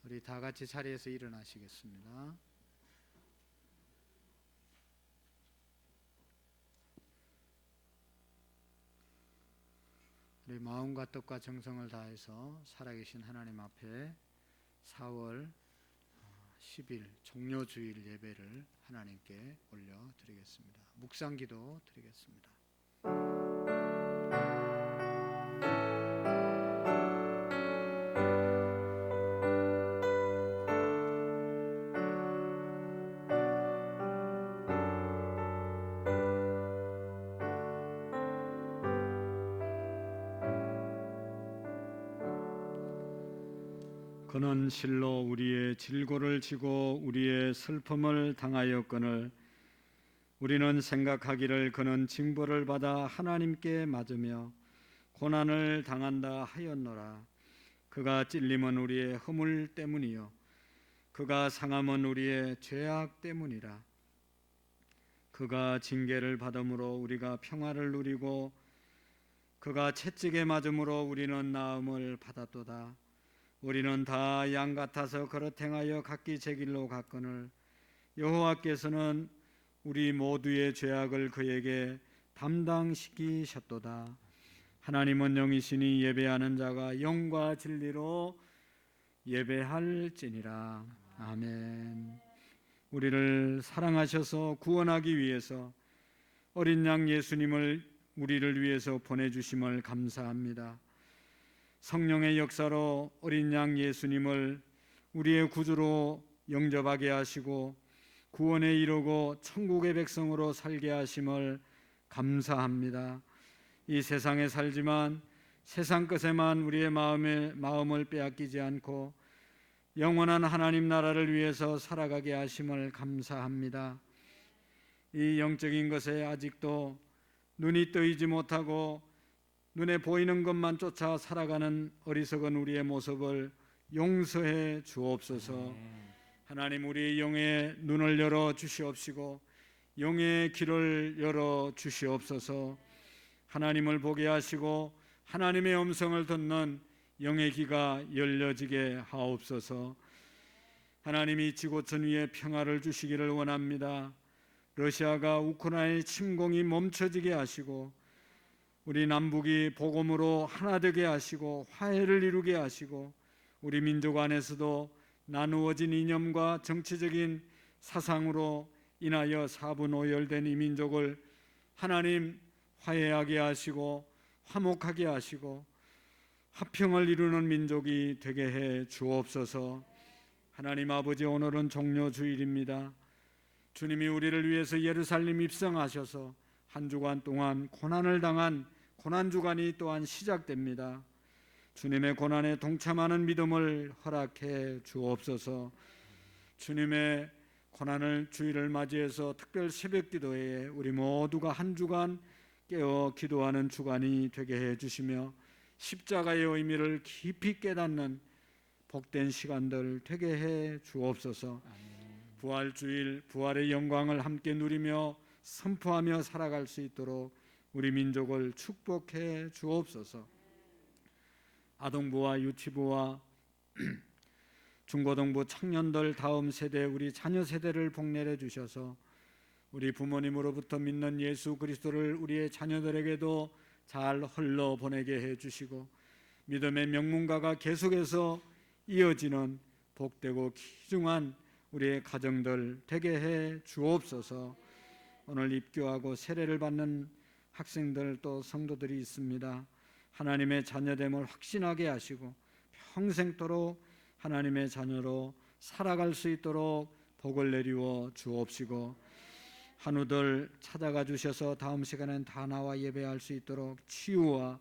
우리 다 같이 자리에서 일어나시겠습니다. 우리 마음과 뜻과 정성을 다해서 살아계신 하나님 앞에 4월 10일 종료주일 예배를 하나님께 올려드리겠습니다. 묵상기도 드리겠습니다. 그는 실로 우리의 질고를 지고 우리의 슬픔을 당하였거늘 우리는 생각하기를 그는 징벌을 받아 하나님께 맞으며 고난을 당한다 하였노라. 그가 찔림은 우리의 허물 때문이요 그가 상함은 우리의 죄악 때문이라. 그가 징계를 받음으로 우리가 평화를 누리고 그가 채찍에 맞음으로 우리는 나음을 받았도다. 우리는 다 양 같아서 그릇 행하여 각기 제 길로 갔거늘 여호와께서는 우리 모두의 죄악을 그에게 담당시키셨도다. 하나님은 영이시니 예배하는 자가 영과 진리로 예배할지니라. 아멘. 우리를 사랑하셔서 구원하기 위해서 어린 양 예수님을 우리를 위해서 보내주심을 감사합니다. 성령의 역사로 어린 양 예수님을 우리의 구주로 영접하게 하시고 구원에 이르고 천국의 백성으로 살게 하심을 감사합니다. 이 세상에 살지만 세상 것에만 우리의 마음을 빼앗기지 않고 영원한 하나님 나라를 위해서 살아가게 하심을 감사합니다. 이 영적인 것에 아직도 눈이 뜨이지 못하고 눈에 보이는 것만 쫓아 살아가는 어리석은 우리의 모습을 용서해 주옵소서. 하나님, 우리 영의 눈을 열어 주시옵시고 영의 귀를 열어 주시옵소서. 하나님을 보게 하시고 하나님의 음성을 듣는 영의 귀가 열려지게 하옵소서. 하나님이 지구촌 위에 평화를 주시기를 원합니다. 러시아가 우크라이나의 침공이 멈춰지게 하시고 우리 남북이 복음으로 하나 되게 하시고 화해를 이루게 하시고 우리 민족 안에서도 나누어진 이념과 정치적인 사상으로 인하여 사분오열된 이 민족을 하나님 화해하게 하시고 화목하게 하시고 화평을 이루는 민족이 되게 해 주옵소서. 하나님 아버지, 오늘은 종료주일입니다. 주님이 우리를 위해서 예루살렘 입성하셔서 한 주간 동안 고난을 당한 고난주간이 또한 시작됩니다. 주님의 고난에 동참하는 믿음을 허락해 주옵소서. 주님의 고난을 주일을 맞이해서 특별 새벽기도회에 우리 모두가 한 주간 깨어 기도하는 주간이 되게 해 주시며 십자가의 의미를 깊이 깨닫는 복된 시간들 되게 해 주옵소서. 부활주일 부활의 영광을 함께 누리며 선포하며 살아갈 수 있도록 우리 민족을 축복해 주옵소서. 아동부와 유치부와 중고등부 청년들 다음 세대 우리 자녀 세대를 복내려 주셔서 우리 부모님으로부터 믿는 예수 그리스도를 우리의 자녀들에게도 잘 흘러보내게 해주시고 믿음의 명문가가 계속해서 이어지는 복되고 귀중한 우리의 가정들 되게 해 주옵소서. 오늘 입교하고 세례를 받는 학생들 또 성도들이 있습니다. 하나님의 자녀됨을 확신하게 하시고 평생토록 하나님의 자녀로 살아갈 수 있도록 복을 내리워 주옵시고 한우들 찾아가 주셔서 다음 시간엔 다 나와 예배할 수 있도록 치유와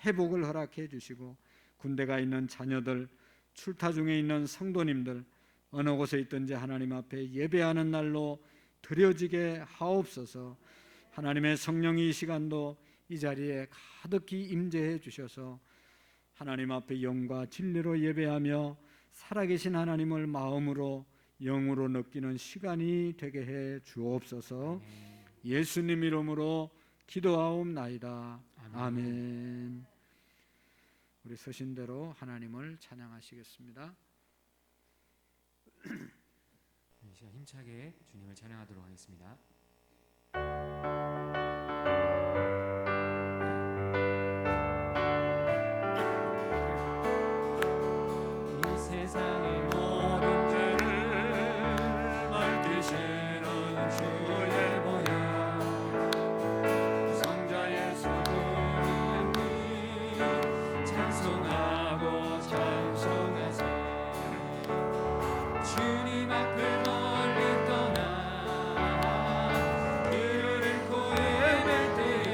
회복을 허락해 주시고 군대가 있는 자녀들, 출타 중에 있는 성도님들 어느 곳에 있든지 하나님 앞에 예배하는 날로 드려지게 하옵소서. 하나님의 성령이 이 시간도 이 자리에 가득히 임재해 주셔서 하나님 앞에 영과 진리로 예배하며 살아계신 하나님을 마음으로 영으로 느끼는 시간이 되게 해 주옵소서. 예수님 이름으로 기도하옵나이다. 아멘. 우리 서신 대로 하나님을 찬양하시겠습니다. 이 시간 힘차게 주님을 찬양하도록 하겠습니다. 이 세상의 모든 죄를 멀리시는 주의 보혈, 성자 예수 그리스도를 찬송하고 찬송하세. 주님 앞을 멀리 떠나 길을 잃고 헤맬 때에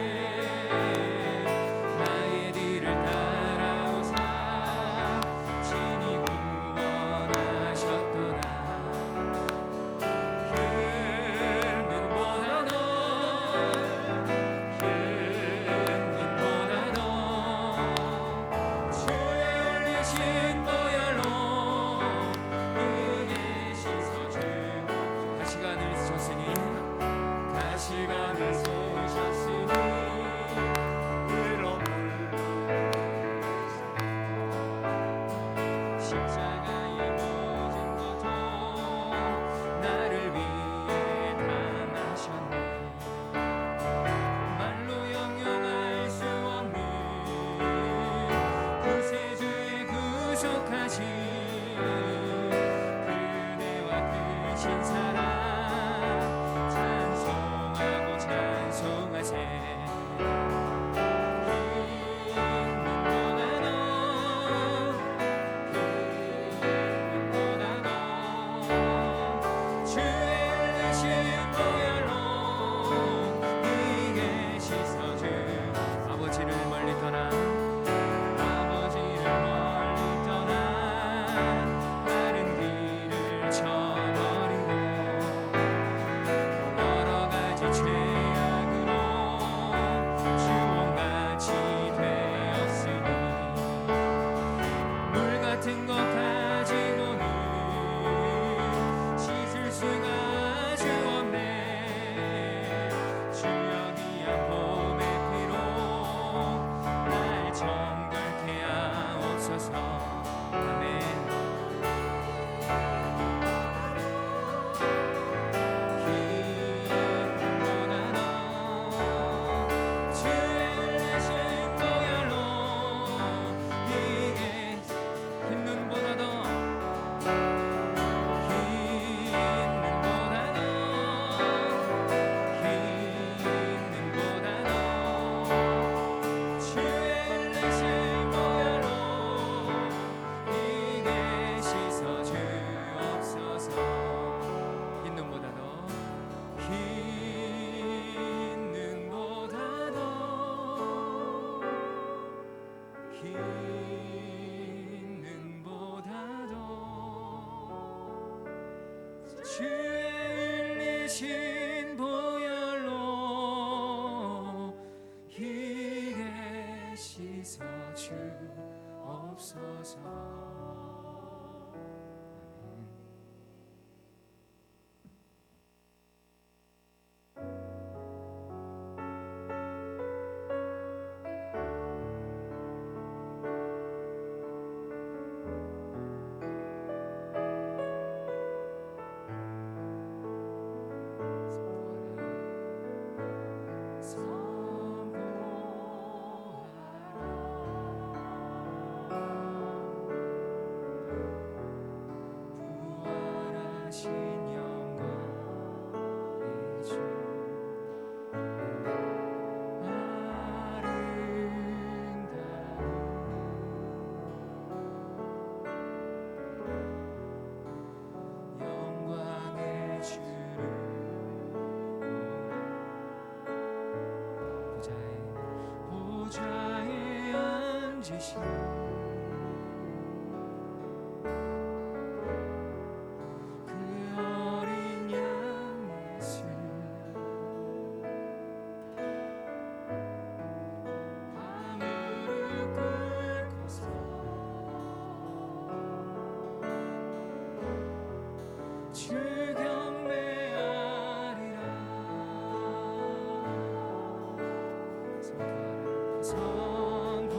나의 뒤를 따라오사 친히 구원하셨도다. 힘는보다 너 주의 흘리신 보혈로 시간을 쓰셨으니 그런 십자가의 모든 고통 나를 위해 당하셨네. 말로 형용할 수 없는 구세주의 구속하신 그대와 크신 사랑 찬송하세. 같은 것 가지고는 씻을 수가 주 없네. 주여 귀한 봄의 피로 날 정결케 하옵소서. 아멘. 주의 흘리신 보혈로 희게 씻어 주옵소서. 보좌에 앉으신 그 어린 양 예수, 무릎 꿇고서 주 경배하리라. 선포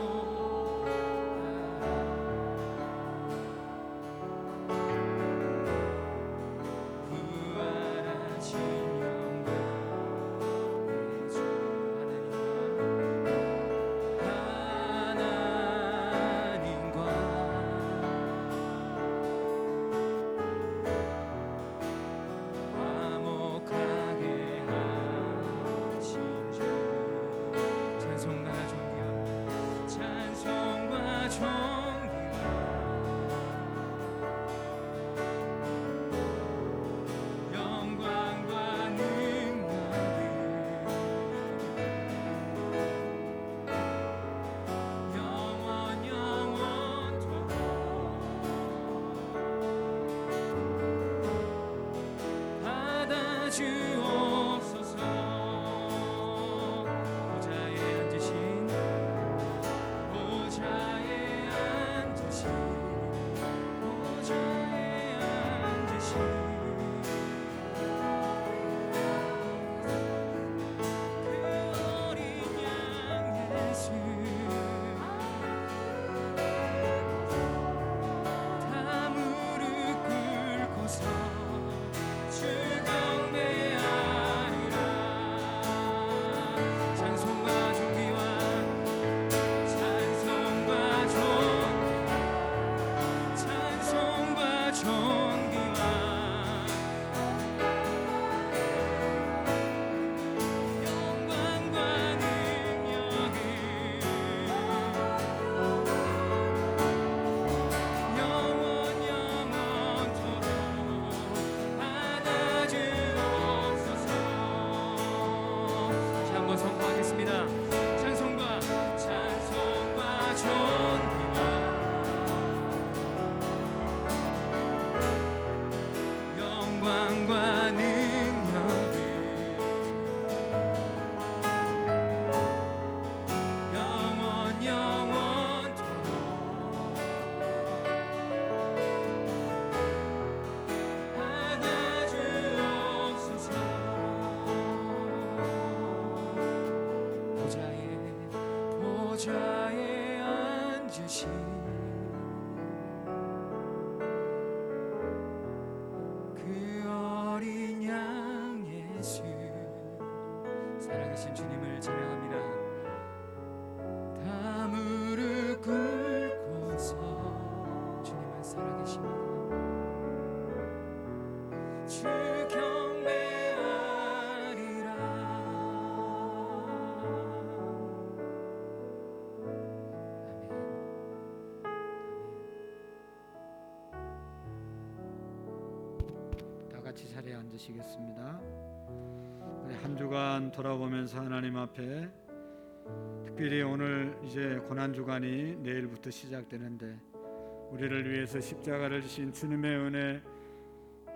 보좌에 앉으신 그 어린 양 예수, 살아계신 주님을 찬양합니다. 다 무릎 꿇고서 주님은 살아계십니다. 주 경배하리라. 다 같이 자리에 앉으시겠습니다. 우리 한 주간 돌아보면서 하나님 앞에, 특별히 오늘 이제 고난 주간이 내일부터 시작되는데 우리를 위해서 십자가를 지신 주님의 은혜,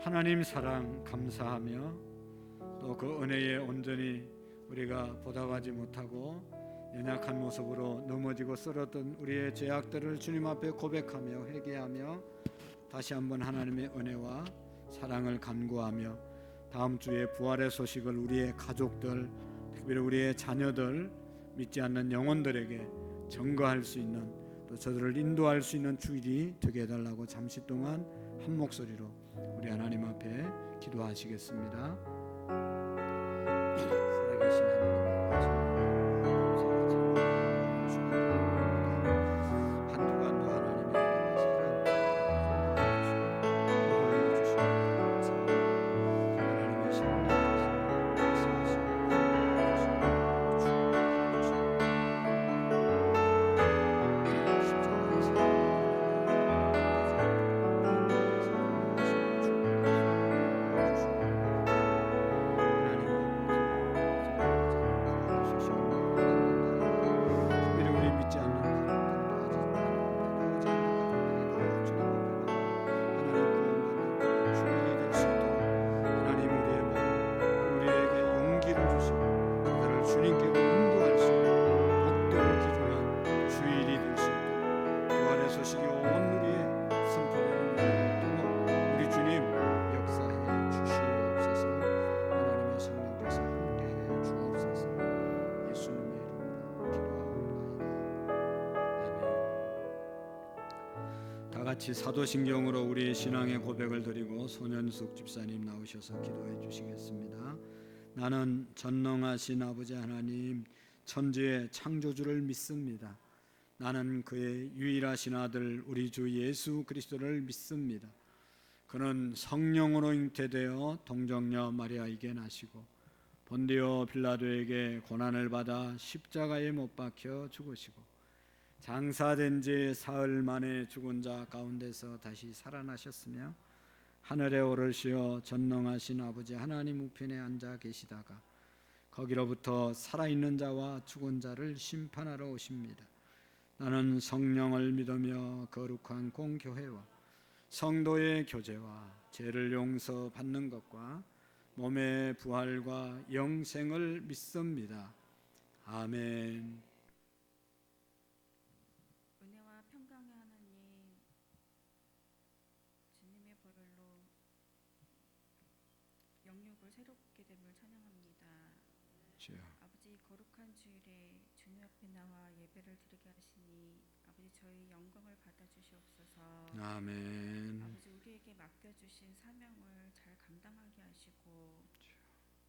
하나님 사랑 감사하며, 또 그 은혜에 온전히 우리가 보답하지 못하고 연약한 모습으로 넘어지고 쓰러졌던 우리의 죄악들을 주님 앞에 고백하며 회개하며 다시 한번 하나님의 은혜와 사랑을 간구하며, 다음 주에 부활의 소식을 우리의 가족들, 특별히 우리의 자녀들, 믿지 않는 영혼들에게 증거할 수 있는, 또 저들을 인도할 수 있는 주일이 되게 해달라고 잠시 동안 한 목소리로 우리 하나님 앞에 기도하시겠습니다. 살아계신 하나님 아버지, 한 주간도 하나님의 같이 사도신경으로 우리 신앙의 고백을 드리고 손현숙 집사님 나오셔서 기도해 주시겠습니다. 나는 전능하신 아버지 하나님, 천지의 창조주를 믿습니다. 나는 그의 유일하신 아들 우리 주 예수 그리스도를 믿습니다. 그는 성령으로 잉태되어 동정녀 마리아에게 나시고 본디오 빌라도에게 고난을 받아 십자가에 못 박혀 죽으시고 장사된 지 사흘 만에 죽은 자 가운데서 다시 살아나셨으며 하늘에 오르시어 전능하신 아버지 하나님 우편에 앉아 계시다가 거기로부터 살아있는 자와 죽은 자를 심판하러 오십니다. 나는 성령을 믿으며 거룩한 공교회와 성도의 교제와 죄를 용서받는 것과 몸의 부활과 영생을 믿습니다. 아멘. 은혜와 평강의 하나님, 주님의 보혈로 영육을 새롭게 됨을 찬양합니다. 주여. 아버지 거룩한 주일에 주님 앞에 나와 예배를 드리게 하시니 아버지 저희 영광을 받아주시옵소서. 아멘. 아버지 우리에게 맡겨주신 사명을 잘 감당하게 하시고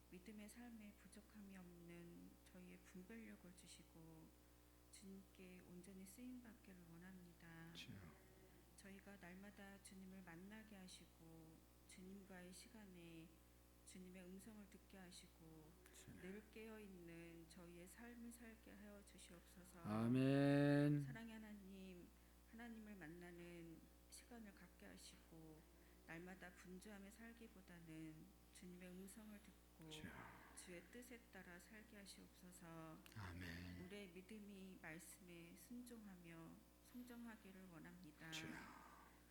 믿음의 삶에 부족함이 없는 저희의 분별력을 주시고 주님께 온전히 쓰임받기를 원합니다. 주여. 저희가 날마다 주님을 만나게 하시고 주님과의 시간에 주님의 음성을 듣게 하시고 늘 깨어있는 저희의 삶을 살게 하여 주시옵소서. 아멘. 사랑의 하나님, 하나님을 만나는 시간을 갖게 하시고 날마다 분주함에 살기보다는 주님의 음성을 듣고 주여. 주의 뜻에 따라 살게 하시옵소서. 아멘. 우리의 믿음이 말씀에 순종하며 성장하기를 원합니다. 주여.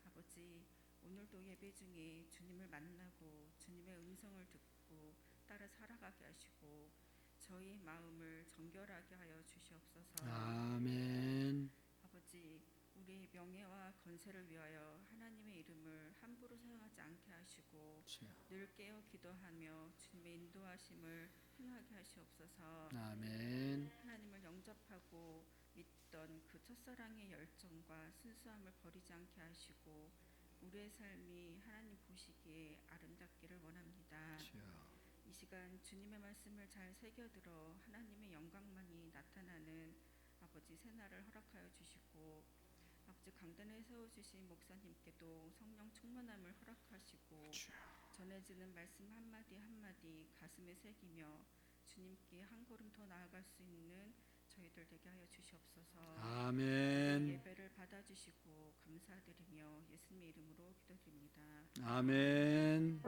아버지 오늘도 예배 중에 주님을 만나고 주님의 음성을 듣고 따라 살아가게 하시고 저희의 마음을 정결하게 하여 주시옵소서. 아멘. 아버지 우리의 명예와 건세를 위하여 하나님의 이름을 함부로 사용하지 않게 하시고 주여. 늘 깨어 기도하며 주님의 인도하심을 행하게 하시옵소서. 아멘. 하나님을 영접하고 믿던 그 첫사랑의 열정과 순수함을 버리지 않게 하시고 우리의 삶이 하나님 보시기에 아름답기를 원합니다. 주여. 이 시간 주님의 말씀을 잘 새겨들어 하나님의 영광만이 나타나는 아버지 새날을 허락하여 주시고 아버지 강단에 세워주신 목사님께도 성령 충만함을 허락하시고 주여. 전해지는 말씀 한마디 한마디 가슴에 새기며 주님께 한 걸음 더 나아갈 수 있는 저희들 되게 하여 주시옵소서. 아멘. 예배를 받아주시고 감사드리며 예수님의 이름으로 기도드립니다. 아멘.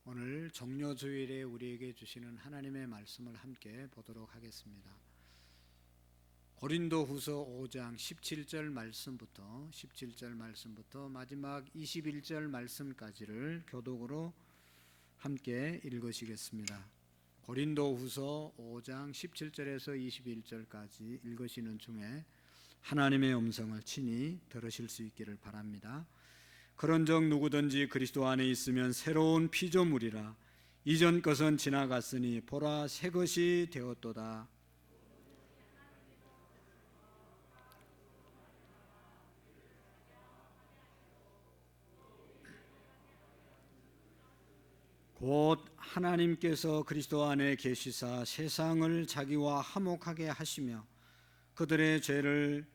오늘 정료주일에 우리에게 주시는 하나님의 말씀을 함께 보도록 하겠습니다. 고린도후서 5장 17절 말씀부터 마지막 21절 말씀까지를 교독으로 함께 읽으시겠습니다. 고린도후서 5장 17절에서 21절까지 읽으시는 중에 하나님의 음성을 친히 들으실 수 있기를 바랍니다. 그런즉 누구든지 그리스도 안에 있으면 새로운 피조물이라 이전 것은 지나갔으니 보라 새 것이 되었도다. 곧 하나님께서 그리스도 안에 계시사 세상을 자기와 화목하게 하시며 그들의 죄를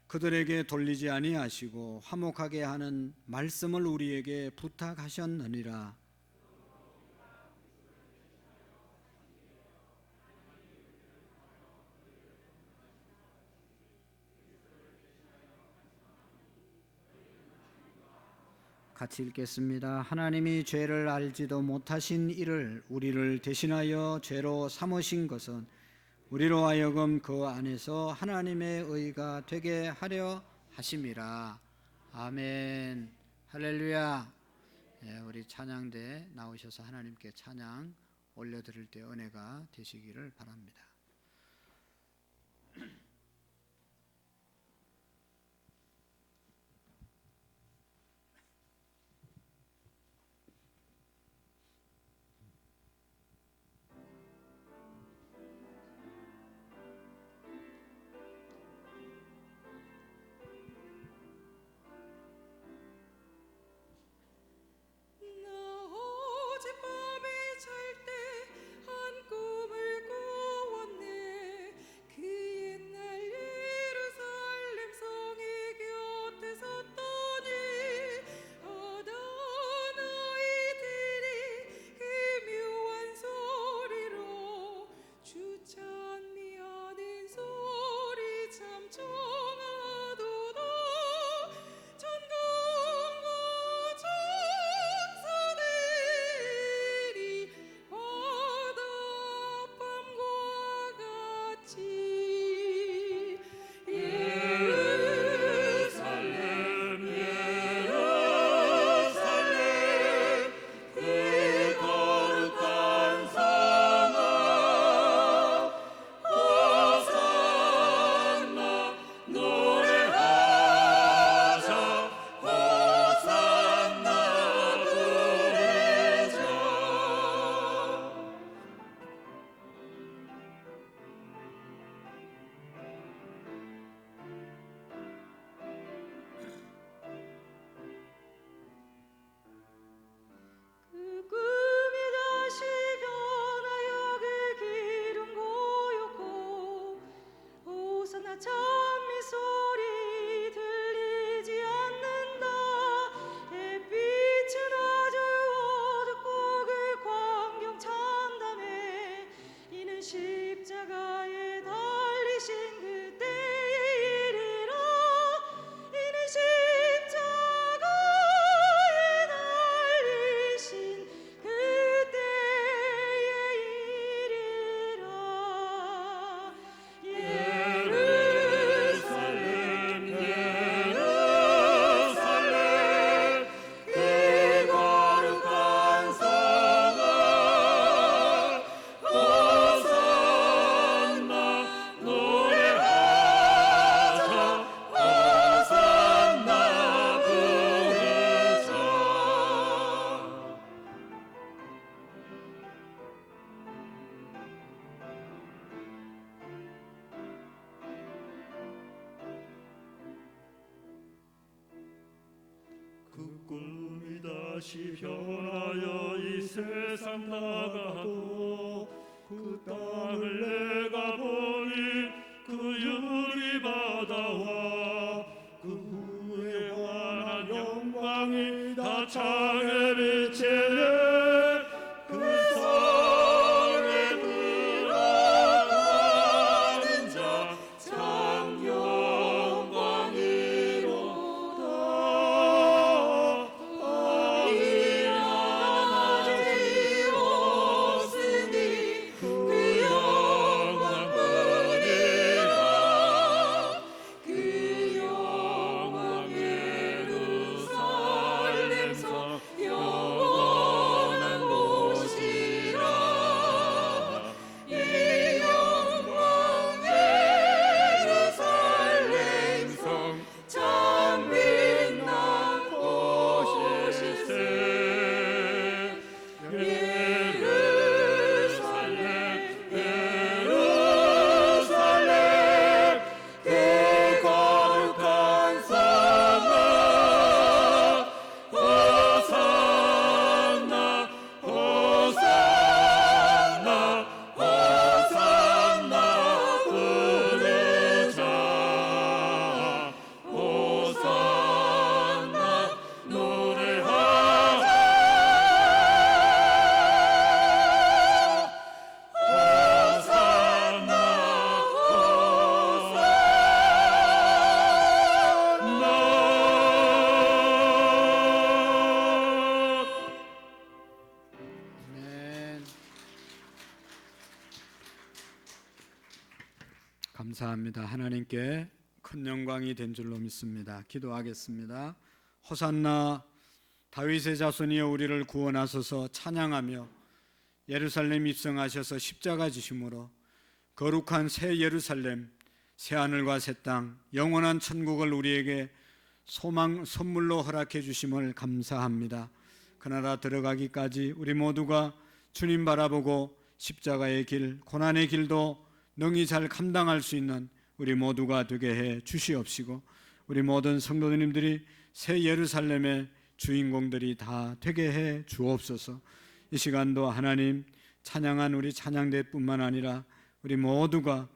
그들에게 돌리지 아니하시고 화목하게 하는 말씀을 우리에게 부탁하셨느니라. 같이 읽겠습니다. 하나님이 죄를 알지도 못하신 이를 우리를 대신하여 죄로 삼으신 것은 우리로 하여금 그 안에서 하나님의 의가 되게 하려 하심이라. 아멘. 할렐루야. 우리 찬양대 나오셔서 하나님께 찬양 올려드릴 때 은혜가 되시기를 바랍니다. 어젯밤에 잘 때 한 꿈을 꾸었네. 그 옛날 그 꿈이 다시 변하여 이 세상 나가도 그 땅을 내가 보니 그 유리바다와 그 후에 환한 영광이 다 창에 비치네. 그 성에 들어가는 자 참 영광이로다. 일어나지 없으니 그 영광뿐이라. 그 영광 예루살렘성 영원한 곳이라. 이 영광 예루살렘성 참 빛난 곳일세. 예루살렘 예루살렘 그 거룩한 성아 호산나 호산나 호산나 부르자. 호산나 노래하자. 호산나 호산나. 아멘. 감사합니다. 하나님께 큰 영광이 된 줄로 믿습니다. 기도하겠습니다. 호산나 다윗의 자손이여 우리를 구원하소서. 찬양하며 예루살렘 입성하셔서 십자가 지심으로 거룩한 새 예루살렘, 새 하늘과 새 땅, 영원한 천국을 우리에게 소망 선물로 허락해 주심을 감사합니다. 그 나라 들어가기까지 우리 모두가 주님 바라보고 십자가의 길, 고난의 길도 능히 잘 감당할 수 있는 우리 모두가 되게 해 주시옵시고, 우리 모든 성도님들이 새 예루살렘의 주인공들이 다 되게 해 주옵소서. 이 시간도 하나님 찬양한 우리 찬양대뿐만 아니라 우리 모두가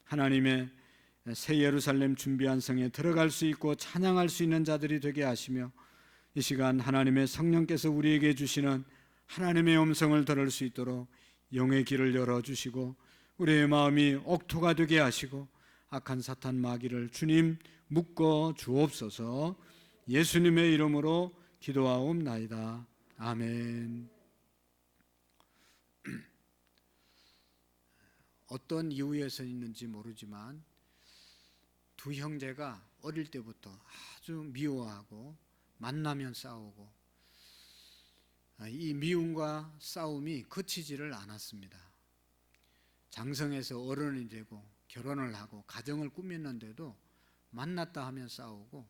하나님의 새 예루살렘 준비한 성에 들어갈 수 있고 찬양할 수 있는 자들이 되게 하시며, 이 시간 하나님의 성령께서 우리에게 주시는 하나님의 음성을 들을 수 있도록 영의 길을 열어주시고 우리의 마음이 옥토가 되게 하시고 악한 사탄 마귀를 주님 묶어 주옵소서. 예수님의 이름으로 기도하옵나이다. 아멘. 어떤 이유에서 있는지 모르지만 두 형제가 어릴 때부터 아주 미워하고 만나면 싸우고, 이 미움과 싸움이 그치지를 않았습니다. 장성해서 어른이 되고 결혼을 하고 가정을 꾸몄는데도 만났다 하면 싸우고,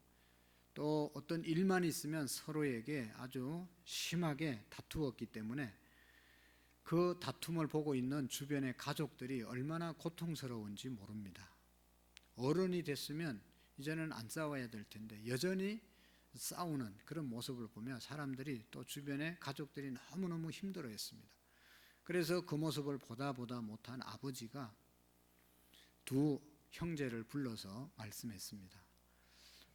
또 어떤 일만 있으면 서로에게 아주 심하게 다투었기 때문에 그 다툼을 보고 있는 주변의 가족들이 얼마나 고통스러운지 모릅니다. 어른이 됐으면 이제는 안 싸워야 될 텐데 여전히 싸우는 그런 모습을 보며 사람들이, 또 주변의 가족들이 너무너무 힘들어했습니다. 그래서 그 모습을 보다 못한 아버지가 두 형제를 불러서 말씀했습니다.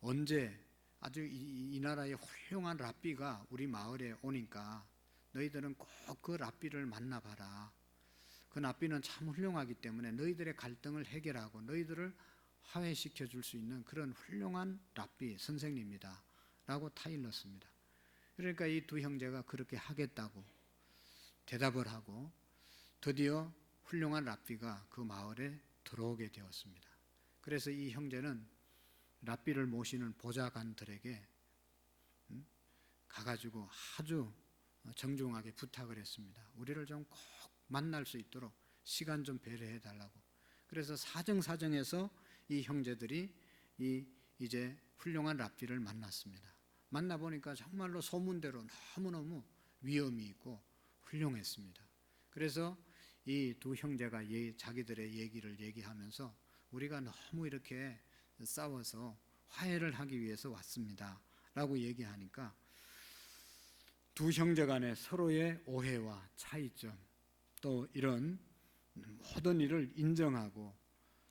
언제 아주 이 나라의 훌륭한 랍비가 우리 마을에 오니까 너희들은 꼭 그 랍비를 만나봐라. 그 랍비는 참 훌륭하기 때문에 너희들의 갈등을 해결하고 너희들을 화해시켜 줄 수 있는 그런 훌륭한 랍비 선생님이다 라고 타일렀습니다. 그러니까 이 두 형제가 그렇게 하겠다고 대답을 하고 드디어 훌륭한 랍비가 그 마을에 들어오게 되었습니다. 그래서 이 형제는 랍비를 모시는 보좌관들에게 가가지고 아주 정중하게 부탁을 했습니다. 우리를 좀 꼭 만날 수 있도록 시간 좀 배려해 달라고. 그래서 사정사정해서 이 형제들이 이제 훌륭한 랍비를 만났습니다. 만나보니까 정말로 소문대로 너무너무 위엄이 있고 훌륭했습니다. 그래서 이 두 형제가 자기들의 얘기를 얘기하면서 우리가 너무 이렇게 싸워서 화해를 하기 위해서 왔습니다 라고 얘기하니까 두 형제 간의 서로의 오해와 차이점, 또 이런 모든 일을 인정하고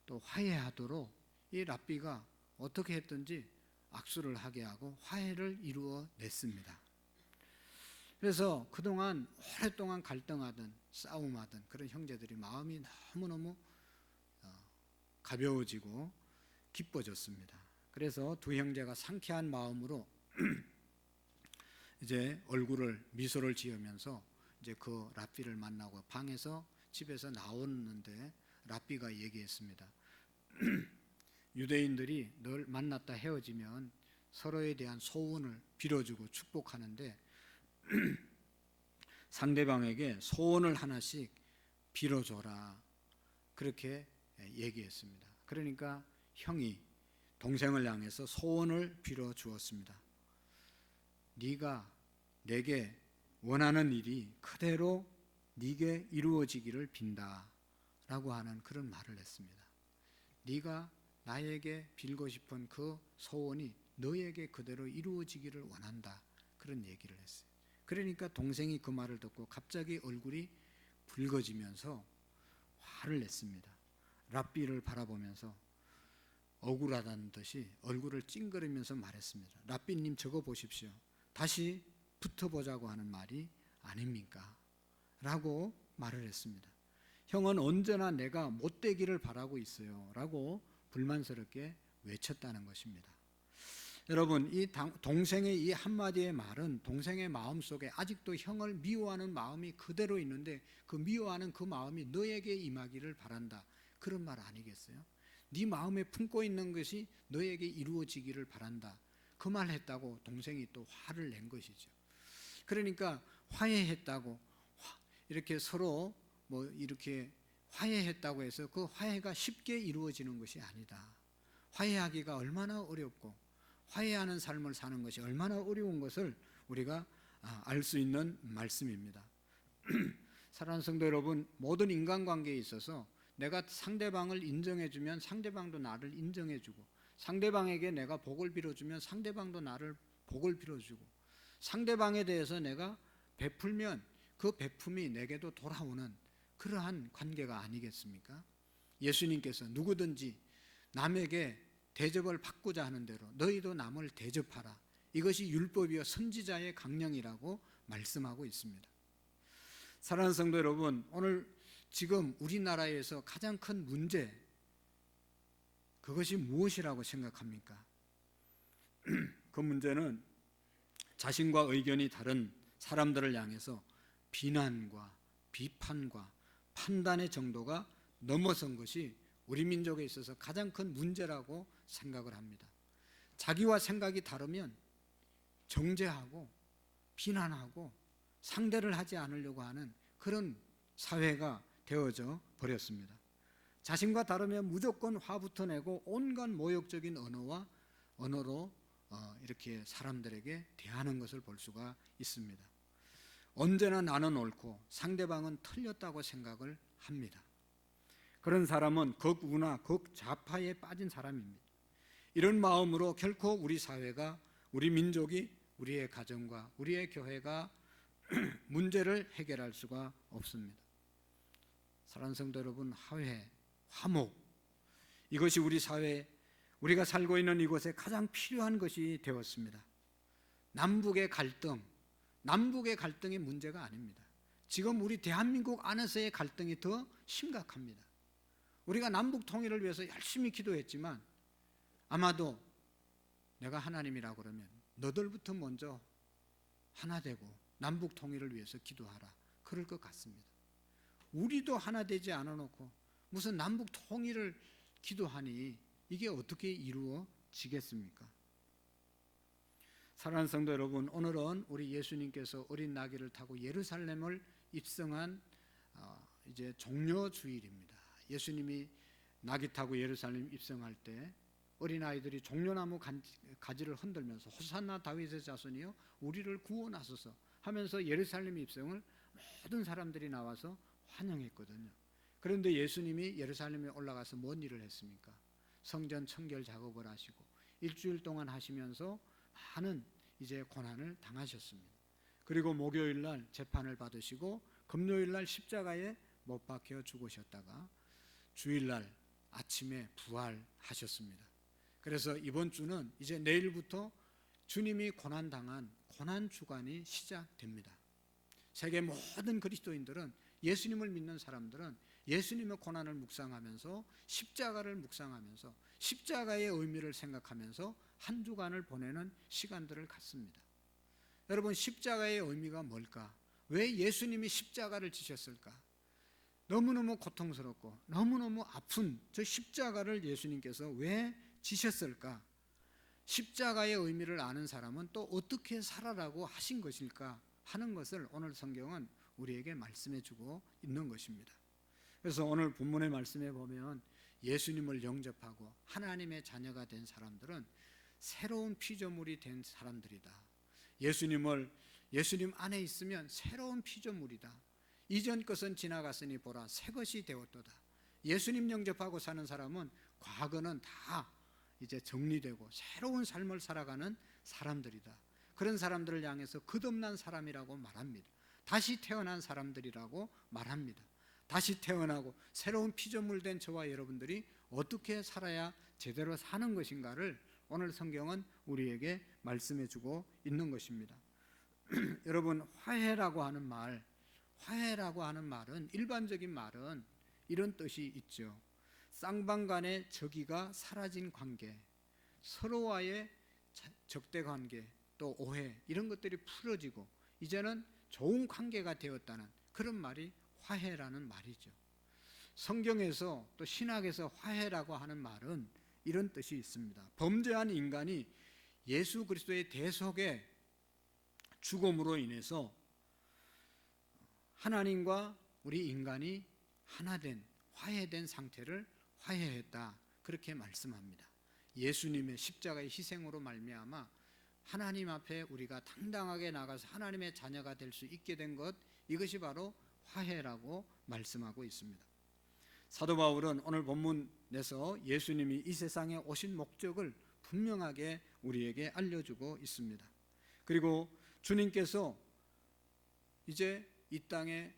또 화해하도록 이 랍비가 어떻게 했든지 악수를 하게 하고 화해를 이루어냈습니다. 그래서 그동안 오랫동안 갈등하던 싸움하던 그런 형제들이 마음이 너무너무 가벼워지고 기뻐졌습니다. 그래서 두 형제가 상쾌한 마음으로 이제 얼굴을 미소를 지으면서 이제 그 랍비를 만나고 방에서 집에서 나오는데 랍비가 얘기했습니다. 유대인들이 늘 만났다 헤어지면 서로에 대한 소원을 빌어주고 축복하는데 상대방에게 소원을 하나씩 빌어줘라, 그렇게 얘기했습니다. 그러니까 형이 동생을 향해서 소원을 빌어주었습니다. 네가 내게 원하는 일이 그대로 네게 이루어지기를 빈다 라고 하는 그런 말을 했습니다. 네가 나에게 빌고 싶은 그 소원이 너에게 그대로 이루어지기를 원한다, 그런 얘기를 했어요. 그러니까 동생이 그 말을 듣고 갑자기 얼굴이 붉어지면서 화를 냈습니다. 랍비를 바라보면서 억울하다는 듯이 얼굴을 찡그리면서 말했습니다. 랍비님, 저거 보십시오. 다시 붙어보자고 하는 말이 아닙니까? 라고 말을 했습니다. 형은 언제나 내가 못되기를 바라고 있어요 라고 불만스럽게 외쳤다는 것입니다. 여러분, 이 동생의 이 한마디의 말은 동생의 마음속에 아직도 형을 미워하는 마음이 그대로 있는데 그 미워하는 그 마음이 너에게 임하기를 바란다, 그런 말 아니겠어요? 네 마음에 품고 있는 것이 너에게 이루어지기를 바란다, 그 말 했다고 동생이 또 화를 낸 것이죠. 그러니까 화해했다고 이렇게 서로 뭐 이렇게 화해했다고 해서 그 화해가 쉽게 이루어지는 것이 아니다. 화해하기가 얼마나 어렵고 화해하는 삶을 사는 것이 얼마나 어려운 것을 우리가 알 수 있는 말씀입니다. 사랑하는 성도 여러분, 모든 인간관계에 있어서 내가 상대방을 인정해주면 상대방도 나를 인정해주고, 상대방에게 내가 복을 빌어주면 상대방도 나를 복을 빌어주고, 상대방에 대해서 내가 베풀면 그 베품이 내게도 돌아오는 그러한 관계가 아니겠습니까? 예수님께서 누구든지 남에게 대접을 받고자 하는 대로 너희도 남을 대접하라, 이것이 율법이요 선지자의 강령이라고 말씀하고 있습니다. 사랑하는 성도 여러분, 오늘 지금 우리나라에서 가장 큰 문제, 그것이 무엇이라고 생각합니까? 그 문제는 자신과 의견이 다른 사람들을 향해서 비난과 비판과 판단의 정도가 넘어선 것이 우리 민족에 있어서 가장 큰 문제라고 생각을 합니다. 자기와 생각이 다르면 정죄하고 비난하고 상대를 하지 않으려고 하는 그런 사회가 되어져 버렸습니다. 자신과 다르면 무조건 화부터 내고 온갖 모욕적인 언어로 이렇게 사람들에게 대하는 것을 볼 수가 있습니다. 언제나 나는 옳고 상대방은 틀렸다고 생각을 합니다. 그런 사람은 극우나 극좌파에 빠진 사람입니다. 이런 마음으로 결코 우리 사회가, 우리 민족이, 우리의 가정과 우리의 교회가 문제를 해결할 수가 없습니다. 사랑하는 성도 여러분, 화해, 화목, 이것이 우리 사회, 우리가 살고 있는 이곳에 가장 필요한 것이 되었습니다. 남북의 갈등이 문제가 아닙니다. 지금 우리 대한민국 안에서의 갈등이 더 심각합니다. 우리가 남북 통일을 위해서 열심히 기도했지만 아마도 내가 하나님이라고 그러면 너들부터 먼저 하나 되고 남북 통일을 위해서 기도하라, 그럴 것 같습니다. 우리도 하나 되지 않아 놓고 무슨 남북 통일을 기도하니 이게 어떻게 이루어지겠습니까? 사랑하는 성도 여러분, 오늘은 우리 예수님께서 어린 나귀를 타고 예루살렘을 입성한 이제 종려 주일입니다. 예수님이 나귀 타고 예루살렘 입성할 때 어린아이들이 종려나무 가지를 흔들면서 호산나 다윗의 자손이여 우리를 구원하소서 하면서 예루살렘 입성을 모든 사람들이 나와서 환영했거든요. 그런데 예수님이 예루살렘에 올라가서 뭔 일을 했습니까? 성전 청결 작업을 하시고 일주일 동안 하시면서 많은 이제 고난을 당하셨습니다. 그리고 목요일 날 재판을 받으시고 금요일 날 십자가에 못 박혀 죽으셨다가 주일 날 아침에 부활하셨습니다. 그래서 이번 주는 이제 내일부터 주님이 고난당한 고난 주간이 시작됩니다. 세계 모든 그리스도인들은, 예수님을 믿는 사람들은 예수님의 고난을 묵상하면서 십자가를 묵상하면서 십자가의 의미를 생각하면서 한 주간을 보내는 시간들을 갖습니다. 여러분, 십자가의 의미가 뭘까? 왜 예수님이 십자가를 지셨을까? 너무너무 고통스럽고 너무너무 아픈 저 십자가를 예수님께서 왜 지셨을까? 십자가의 의미를 아는 사람은 또 어떻게 살아라고 하신 것일까 하는 것을 오늘 성경은 우리에게 말씀해 주고 있는 것입니다. 그래서 오늘 본문의 말씀에 보면 예수님을 영접하고 하나님의 자녀가 된 사람들은 새로운 피조물이 된 사람들이다. 예수님 안에 있으면 새로운 피조물이다. 이전 것은 지나갔으니 보라 새 것이 되었도다. 예수님 영접하고 사는 사람은 과거는 다 이제 정리되고 새로운 삶을 살아가는 사람들이다. 그런 사람들을 향해서 끝없는 사람이라고 말합니다. 다시 태어난 사람들이라고 말합니다. 다시 태어나고 새로운 피조물 된 저와 여러분들이 어떻게 살아야 제대로 사는 것인가를 오늘 성경은 우리에게 말씀해 주고 있는 것입니다. 여러분, 화해라고 하는 말은 일반적인 말은 이런 뜻이 있죠. 쌍방간의 적의가 사라진 관계, 서로와의 적대 관계, 또 오해, 이런 것들이 풀어지고 이제는 좋은 관계가 되었다는 그런 말이 화해라는 말이죠. 성경에서 또 신학에서 화해라고 하는 말은 이런 뜻이 있습니다. 범죄한 인간이 예수 그리스도의 대속의 죽음으로 인해서 하나님과 우리 인간이 하나된, 화해된 상태를 화해했다, 그렇게 말씀합니다. 예수님의 십자가의 희생으로 말미암아 하나님 앞에 우리가 당당하게 나가서 하나님의 자녀가 될 수 있게 된 것, 이것이 바로 화해라고 말씀하고 있습니다. 사도 바울은 오늘 본문에서 예수님이 이 세상에 오신 목적을 분명하게 우리에게 알려주고 있습니다. 그리고 주님께서 이제 이 땅에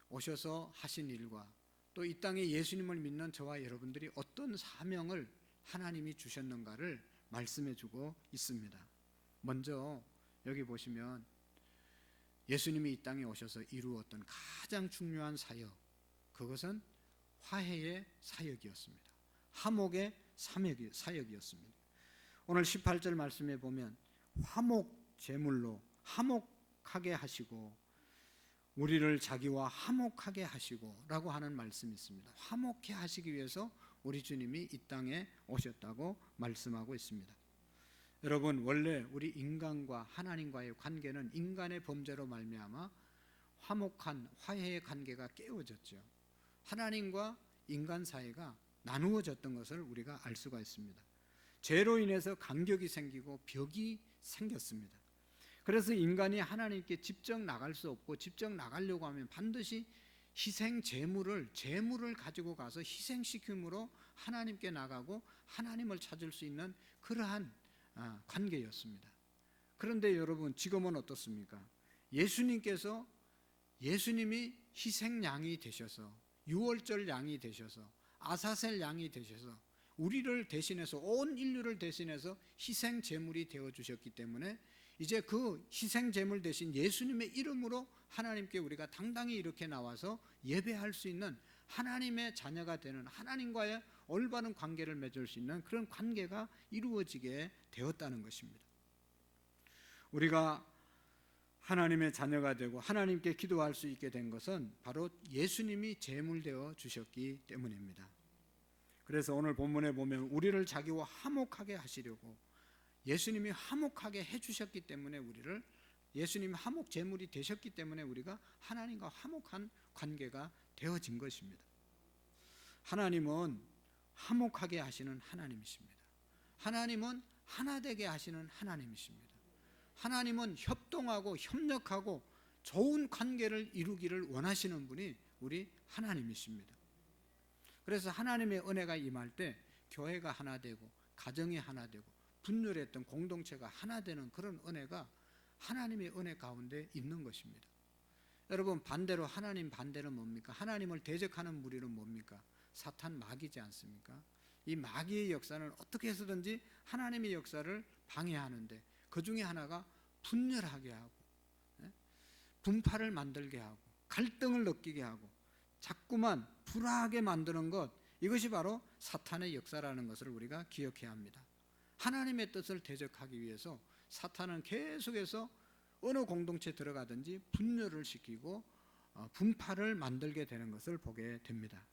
오셔서 하신 일과 또 이 땅에 예수님을 믿는 저와 여러분들이 어떤 사명을 하나님이 주셨는가를 말씀해 주고 있습니다. 먼저 여기 보시면 예수님이 이 땅에 오셔서 이루었던 가장 중요한 사역, 그것은 화해의 사역이었습니다. 화목의 사역이었습니다. 오늘 18절 말씀에 보면 화목 제물로 화목하게 하시고 우리를 자기와 화목하게 하시고 라고 하는 말씀이 있습니다. 화목해 하시기 위해서 우리 주님이 이 땅에 오셨다고 말씀하고 있습니다. 여러분, 원래 우리 인간과 하나님과의 관계는 인간의 범죄로 말미암아 화목한 화해의 관계가 깨어졌죠. 하나님과 인간 사이가 나누어졌던 것을 우리가 알 수가 있습니다. 죄로 인해서 간격이 생기고 벽이 생겼습니다. 그래서 인간이 하나님께 직접 나갈 수 없고, 직접 나가려고 하면 반드시 희생 제물을 가지고 가서 희생시킴으로 하나님께 나가고 하나님을 찾을 수 있는 그러한 관계였습니다. 그런데 여러분, 지금은 어떻습니까? 예수님이 희생양이 되셔서, 유월절 양이 되셔서, 아사셀 양이 되셔서 우리를 대신해서, 온 인류를 대신해서 희생 제물이 되어 주셨기 때문에 이제 그 희생 제물 대신 예수님의 이름으로 하나님께 우리가 당당히 이렇게 나와서 예배할 수 있는, 하나님의 자녀가 되는, 하나님과의 올바른 관계를 맺을 수 있는 그런 관계가 이루어지게 되었다는 것입니다. 우리가 하나님의 자녀가 되고 하나님께 기도할 수 있게 된 것은 바로 예수님이 제물되어 주셨기 때문입니다. 그래서 오늘 본문에 보면 우리를 자기와 화목하게 하시려고 예수님이 화목하게 해주셨기 때문에, 예수님이 화목 제물이 되셨기 때문에 우리가 하나님과 화목한 관계가 되어진 것입니다. 하나님은 화목하게 하시는 하나님이십니다. 하나님은 하나 되게 하시는 하나님이십니다. 하나님은 협동하고 협력하고 좋은 관계를 이루기를 원하시는 분이 우리 하나님이십니다. 그래서 하나님의 은혜가 임할 때 교회가 하나 되고 가정이 하나 되고 분열했던 공동체가 하나 되는 그런 은혜가 하나님의 은혜 가운데 있는 것입니다. 여러분, 반대로 하나님 반대는 뭡니까? 하나님을 대적하는 무리는 뭡니까? 사탄, 마귀지 않습니까? 이 마귀의 역사는 어떻게 해서든지 하나님의 역사를 방해하는데, 그 중에 하나가 분열하게 하고, 분파를 만들게 하고, 갈등을 느끼게 하고, 자꾸만 불화하게 만드는 것, 이것이 바로 사탄의 역사라는 것을 우리가 기억해야 합니다. 하나님의 뜻을 대적하기 위해서 사탄은 계속해서 어느 공동체에 들어가든지 분열을 시키고 분파를 만들게 되는 것을 보게 됩니다.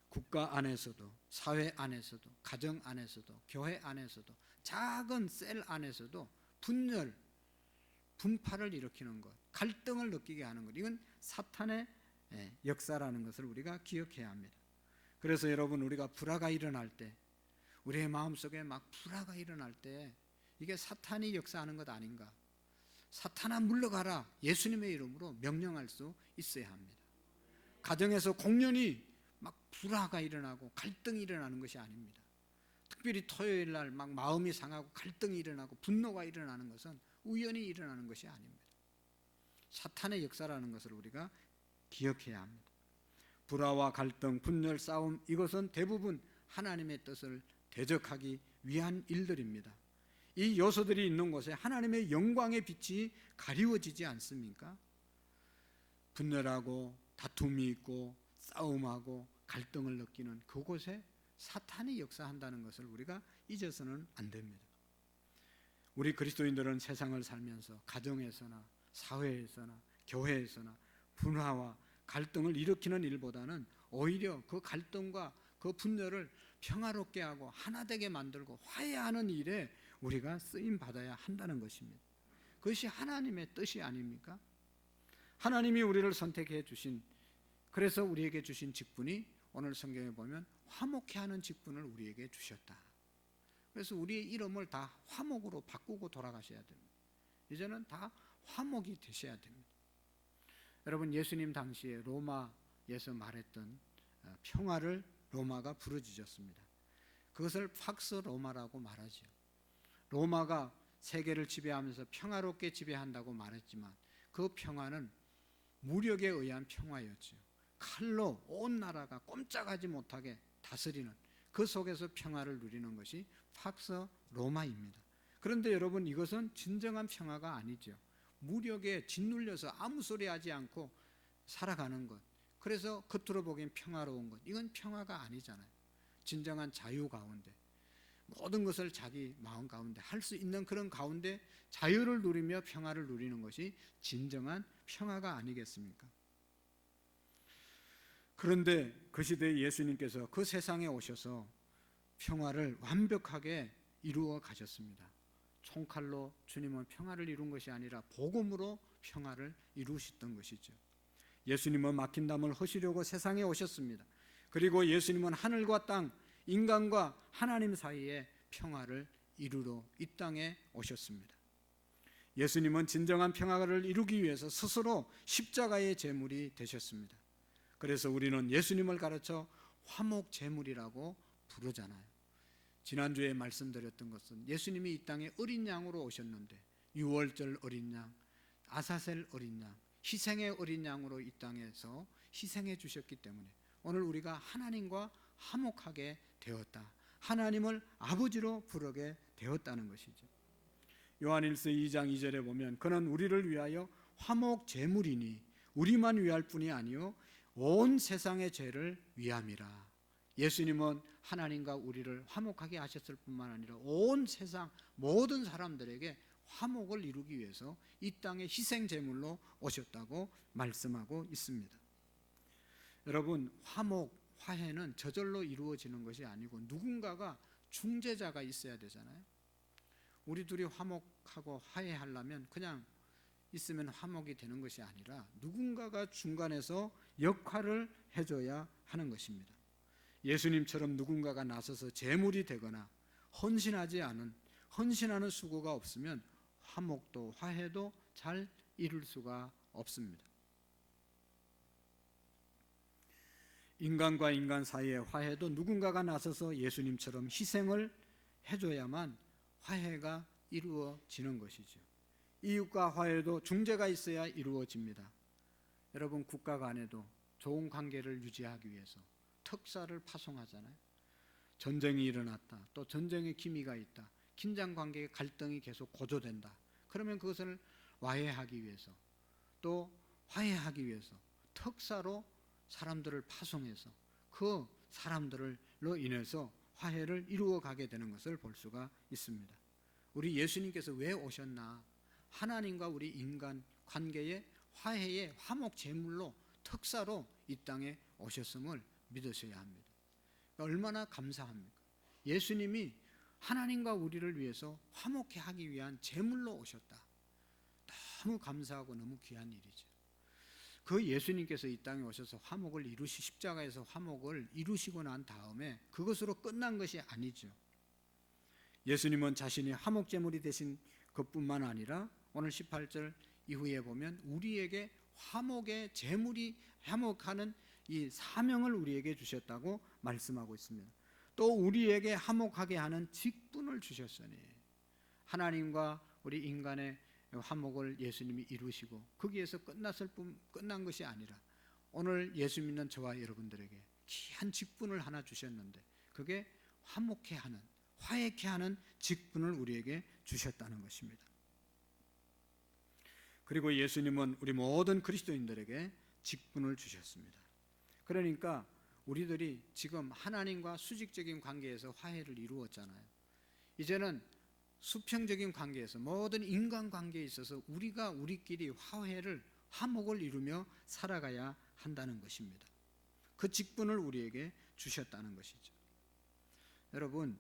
국가 안에서도, 사회 안에서도, 가정 안에서도, 교회 안에서도, 작은 셀 안에서도 분열, 분파를 일으키는 것, 갈등을 느끼게 하는 것, 이건 사탄의 역사라는 것을 우리가 기억해야 합니다. 그래서 여러분, 우리가 불화가 일어날 때, 우리의 마음속에 막 불화가 일어날 때 이게 사탄이 역사하는 것 아닌가? 사탄아 물러가라, 예수님의 이름으로 명령할 수 있어야 합니다. 가정에서 공연히 막 불화가 일어나고 갈등이 일어나는 것이 아닙니다. 특별히 토요일 날 막 마음이 상하고 갈등이 일어나고 분노가 일어나는 것은 우연히 일어나는 것이 아닙니다. 사탄의 역사라는 것을 우리가 기억해야 합니다. 불화와 갈등, 분열, 싸움, 이것은 대부분 하나님의 뜻을 대적하기 위한 일들입니다. 이 요소들이 있는 곳에 하나님의 영광의 빛이 가리워지지 않습니까? 분열하고 다툼이 있고 싸움하고 갈등을 느끼는 그곳에 사탄이 역사한다는 것을 우리가 잊어서는 안 됩니다. 우리 그리스도인들은 세상을 살면서 가정에서나 사회에서나 교회에서나 분화와 갈등을 일으키는 일보다는 오히려 그 갈등과 그 분열을 평화롭게 하고 하나 되게 만들고 화해하는 일에 우리가 쓰임 받아야 한다는 것입니다. 그것이 하나님의 뜻이 아닙니까? 하나님이 우리를 선택해 주신, 그래서 우리에게 주신 직분이 오늘 성경에 보면 화목케 하는 직분을 우리에게 주셨다. 그래서 우리의 이름을 다 화목으로 바꾸고 돌아가셔야 됩니다. 이제는 다 화목이 되셔야 됩니다. 여러분, 예수님 당시에 로마에서 말했던 평화를 로마가 부르짖었습니다. 그것을 팍스 로마라고 말하죠. 로마가 세계를 지배하면서 평화롭게 지배한다고 말했지만 그 평화는 무력에 의한 평화였죠. 칼로 온 나라가 꼼짝하지 못하게 다스리는, 그 속에서 평화를 누리는 것이 팍스 로마입니다. 그런데 여러분, 이것은 진정한 평화가 아니죠. 무력에 짓눌려서 아무 소리 하지 않고 살아가는 것, 그래서 겉으로 보기엔 평화로운 것, 이건 평화가 아니잖아요. 진정한 자유 가운데 모든 것을 자기 마음 가운데 할 수 있는 그런 가운데 자유를 누리며 평화를 누리는 것이 진정한 평화가 아니겠습니까? 그런데 그 시대에 예수님께서 그 세상에 오셔서 평화를 완벽하게 이루어 가셨습니다. 총칼로 주님은 평화를 이룬 것이 아니라 복음으로 평화를 이루셨던 것이죠. 예수님은 막힌 담을 허시려고 세상에 오셨습니다. 그리고 예수님은 하늘과 땅, 인간과 하나님 사이에 평화를 이루러 이 땅에 오셨습니다. 예수님은 진정한 평화를 이루기 위해서 스스로 십자가의 제물이 되셨습니다. 그래서 우리는 예수님을 가르쳐 화목 제물이라고 부르잖아요. 지난주에 말씀드렸던 것은 예수님이 이 땅에 어린 양으로 오셨는데 유월절 어린 양, 아사셀 어린 양, 희생의 어린 양으로 이 땅에서 희생해 주셨기 때문에 오늘 우리가 하나님과 화목하게 되었다, 하나님을 아버지로 부르게 되었다는 것이죠. 요한일서 2장 2절에 보면 그는 우리를 위하여 화목 제물이니 우리만 위할 뿐이 아니요 온 세상의 죄를 위함이라. 예수님은 하나님과 우리를 화목하게 하셨을 뿐만 아니라 온 세상 모든 사람들에게 화목을 이루기 위해서 이 땅에 희생 제물로 오셨다고 말씀하고 있습니다. 여러분, 화목, 화해는 저절로 이루어지는 것이 아니고 누군가가 중재자가 있어야 되잖아요. 우리 둘이 화목하고 화해하려면 그냥 있으면 화목이 되는 것이 아니라 누군가가 중간에서 역할을 해줘야 하는 것입니다. 예수님처럼 누군가가 나서서 제물이 되거나 헌신하는 수고가 없으면 화목도 화해도 잘 이룰 수가 없습니다. 인간과 인간 사이의 화해도 누군가가 나서서 예수님처럼 희생을 해줘야만 화해가 이루어지는 것이죠. 이웃과 화해도 중재가 있어야 이루어집니다. 여러분, 국가 간에도 좋은 관계를 유지하기 위해서 특사를 파송하잖아요. 전쟁이 일어났다, 또 전쟁의 기미가 있다, 긴장 관계의 갈등이 계속 고조된다. 그러면 그것을 와해하기 위해서, 또 화해하기 위해서 특사로 사람들을 파송해서 그 사람들로 인해서 화해를 이루어 가게 되는 것을 볼 수가 있습니다. 우리 예수님께서 왜 오셨나? 하나님과 우리 인간 관계의 화해의 화목 제물로 특사로 이 땅에 오셨음을 믿으셔야 합니다. 얼마나 감사합니까? 예수님이 하나님과 우리를 위해서 화목해 하기 위한 제물로 오셨다. 너무 감사하고 너무 귀한 일이죠. 그 예수님께서 이 땅에 오셔서 화목을 십자가에서 화목을 이루시고 난 다음에 그것으로 끝난 것이 아니죠. 예수님은 자신이 화목 제물이 되신 것뿐만 아니라 오늘 18절 이후에 보면 우리에게 화목의 제물이 화목하는 이 사명을 우리에게 주셨다고 말씀하고 있습니다. 또 우리에게 화목하게 하는 직분을 주셨으니, 하나님과 우리 인간의 화목을 예수님이 이루시고 거기에서 끝난 것이 아니라 오늘 예수 믿는 저와 여러분들에게 귀한 직분을 하나 주셨는데, 그게 화목해 하는, 화해케 하는 직분을 우리에게 주셨다는 것입니다. 그리고 예수님은 우리 모든 그리스도인들에게 직분을 주셨습니다. 그러니까 우리들이 지금 하나님과 수직적인 관계에서 화해를 이루었잖아요. 이제는 수평적인 관계에서, 모든 인간관계에 있어서 우리가 우리끼리 화목을 이루며 살아가야 한다는 것입니다. 그 직분을 우리에게 주셨다는 것이죠. 여러분,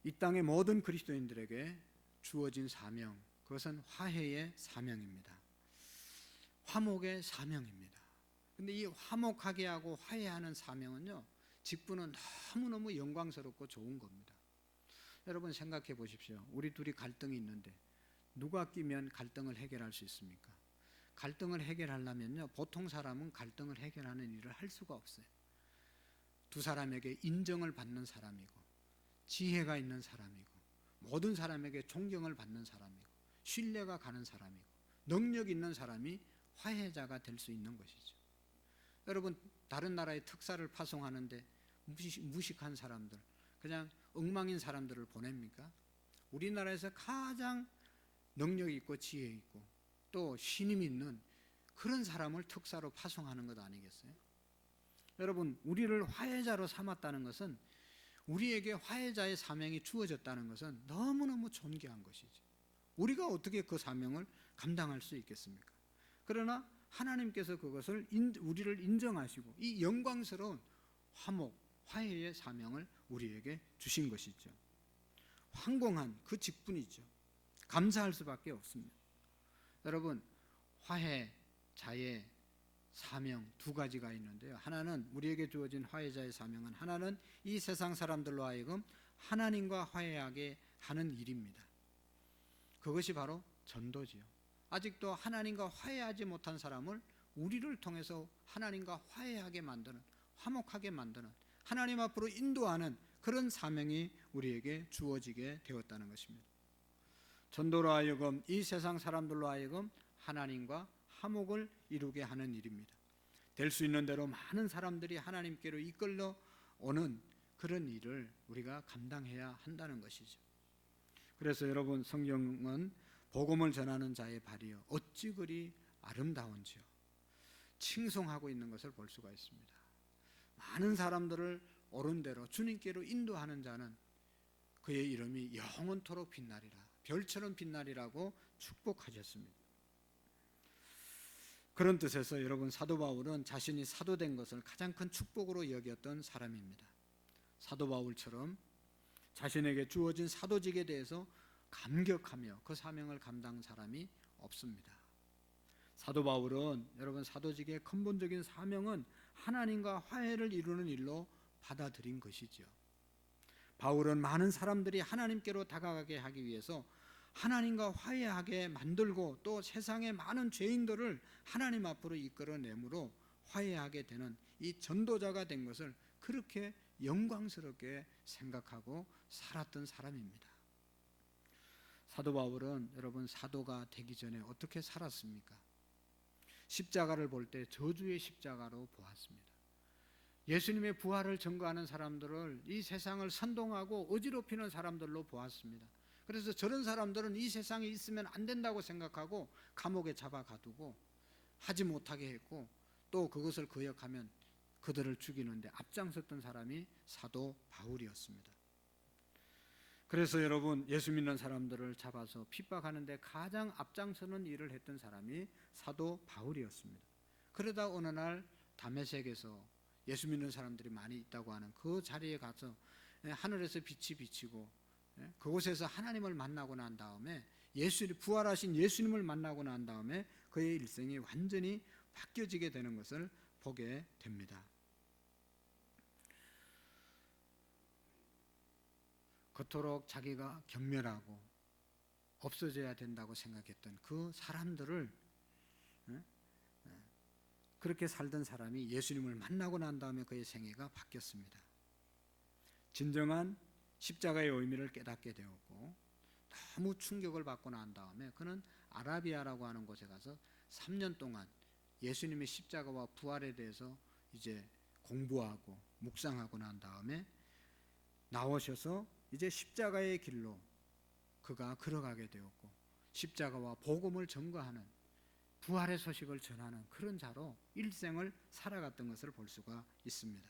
이 땅의 모든 그리스도인들에게 주어진 사명, 그것은 화해의 사명입니다. 화목의 사명입니다. 근데 이 화목하게 하고 화해하는 사명은요, 직분은 너무너무 영광스럽고 좋은 겁니다. 여러분 생각해 보십시오. 우리 둘이 갈등이 있는데 누가 끼면 갈등을 해결할 수 있습니까? 갈등을 해결하려면요, 보통 사람은 갈등을 해결하는 일을 할 수가 없어요. 두 사람에게 인정을 받는 사람이고, 지혜가 있는 사람이고, 모든 사람에게 존경을 받는 사람이고, 신뢰가 가는 사람이고, 능력 있는 사람이 화해자가 될 수 있는 것이죠. 여러분, 다른 나라의 특사를 파송하는데 무식한 사람들, 그냥 엉망인 사람들을 보냅니까? 우리나라에서 가장 능력 있고 지혜 있고 또 신임 있는 그런 사람을 특사로 파송하는 것 아니겠어요? 여러분, 우리를 화해자로 삼았다는 것은, 우리에게 화해자의 사명이 주어졌다는 것은 너무너무 존귀한 것이죠. 우리가 어떻게 그 사명을 감당할 수 있겠습니까? 그러나 하나님께서 그것을 우리를 인정하시고 이 영광스러운 화해의 사명을 우리에게 주신 것이죠. 황공한 그 직분이죠. 감사할 수밖에 없습니다. 여러분, 화해, 자애, 사명 두 가지가 있는데요. 하나는, 우리에게 주어진 화해자의 사명은, 하나는 이 세상 사람들로 하여금 하나님과 화해하게 하는 일입니다. 그것이 바로 전도지요. 아직도 하나님과 화해하지 못한 사람을 우리를 통해서 하나님과 화해하게 만드는, 화목하게 만드는, 하나님 앞으로 인도하는 그런 사명이 우리에게 주어지게 되었다는 것입니다. 전도로 하여금 이 세상 사람들로 하여금 하나님과 화목을 이루게 하는 일입니다. 될 수 있는 대로 많은 사람들이 하나님께로 이끌러 오는 그런 일을 우리가 감당해야 한다는 것이죠. 그래서 여러분, 성경은 복음을 전하는 자의 발이여 어찌 그리 아름다운지요, 칭송하고 있는 것을 볼 수가 있습니다. 많은 사람들을 옳은 대로 주님께로 인도하는 자는 그의 이름이 영원토록 빛나리라, 별처럼 빛나리라고 축복하셨습니다. 그런 뜻에서 여러분, 사도 바울은 자신이 사도된 것을 가장 큰 축복으로 여겼던 사람입니다. 사도 바울처럼 자신에게 주어진 사도직에 대해서 감격하며 그 사명을 감당한 사람이 없습니다. 사도 바울은, 여러분, 사도직의 근본적인 사명은 하나님과 화해를 이루는 일로 받아들인 것이죠. 바울은 많은 사람들이 하나님께로 다가가게 하기 위해서 하나님과 화해하게 만들고, 또 세상의 많은 죄인들을 하나님 앞으로 이끌어내므로 화해하게 되는 이 전도자가 된 것을 그렇게 영광스럽게 생각하고 살았던 사람입니다. 사도 바울은 여러분 사도가 되기 전에 어떻게 살았습니까? 십자가를 볼 때 저주의 십자가로 보았습니다. 예수님의 부활을 증거하는 사람들을 이 세상을 선동하고 어지럽히는 사람들로 보았습니다. 그래서 저런 사람들은 이 세상에 있으면 안 된다고 생각하고 감옥에 잡아 가두고 하지 못하게 했고, 또 그것을 거역하면 그들을 죽이는데 앞장섰던 사람이 사도 바울이었습니다. 그래서 여러분, 예수 믿는 사람들을 잡아서 핍박하는데 가장 앞장서는 일을 했던 사람이 사도 바울이었습니다. 그러다 어느 날 다메섹에서 예수 믿는 사람들이 많이 있다고 하는 그 자리에 가서 하늘에서 빛이 비치고 그곳에서 하나님을 만나고 난 다음에 부활하신 예수님을 만나고 난 다음에 그의 일생이 완전히 바뀌어지게 되는 것을 보게 됩니다. 그토록 자기가 경멸하고 없어져야 된다고 생각했던 그 사람들을, 그렇게 살던 사람이 예수님을 만나고 난 다음에 그의 생애가 바뀌었습니다. 진정한 십자가의 의미를 깨닫게 되었고, 너무 충격을 받고 난 다음에 그는 아라비아라고 하는 곳에 가서 3년 동안 예수님의 십자가와 부활에 대해서 이제 공부하고 묵상하고 난 다음에 나오셔서 이제 십자가의 길로 그가 걸어가게 되었고, 십자가와 복음을 전거하는, 부활의 소식을 전하는 그런 자로 일생을 살아갔던 것을 볼 수가 있습니다.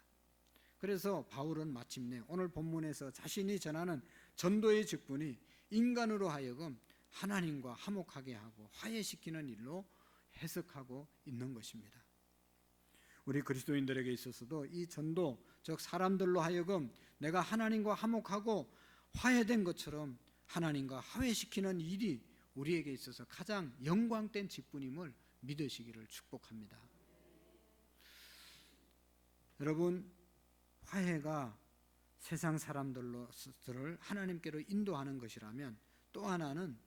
그래서 바울은 마침내 오늘 본문에서 자신이 전하는 전도의 직분이 인간으로 하여금 하나님과 화목하게 하고 화해시키는 일로 해석하고 있는 것입니다. 우리 그리스도인들에게 있어서도 이 전도, 즉 사람들로 하여금 내가 하나님과 화목하고 화해된 것처럼 하나님과 화해시키는 일이 우리에게 있어서 가장 영광된 직분임을 믿으시기를 축복합니다. 여러분, 화해가 세상 사람들을 하나님께로 인도하는 것이라면, 또 하나는